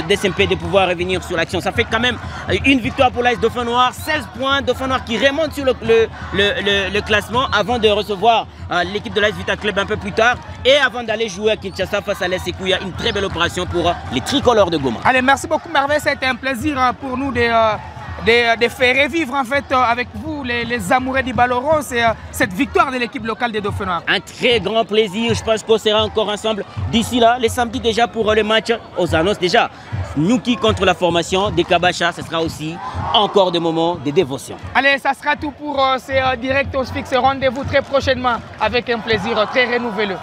DSMP de pouvoir revenir sur l'action. Ça fait quand même une victoire pour l'AS Dauphin Noir. 16 points. Dauphin Noir qui remonte sur le classement avant de recevoir l'équipe de l'AS Vita Club un peu plus tard. Et avant d'aller jouer à Kinshasa face à l'AS Sekouya, une très belle opération pour les tricolores de Goma. Allez, merci beaucoup Merveille, c'était un plaisir pour nous de faire revivre en fait avec vous les amoureux du ballon rose et cette victoire de l'équipe locale des Dauphins Noirs. Un très grand plaisir, je pense qu'on sera encore ensemble d'ici là, les samedis déjà pour le match aux annonces déjà. Nuki contre la formation des Kabacha, ce sera aussi encore des moments de dévotion. Allez, ça sera tout pour ces directs. On se fixe rendez-vous très prochainement avec un plaisir très renouvelé.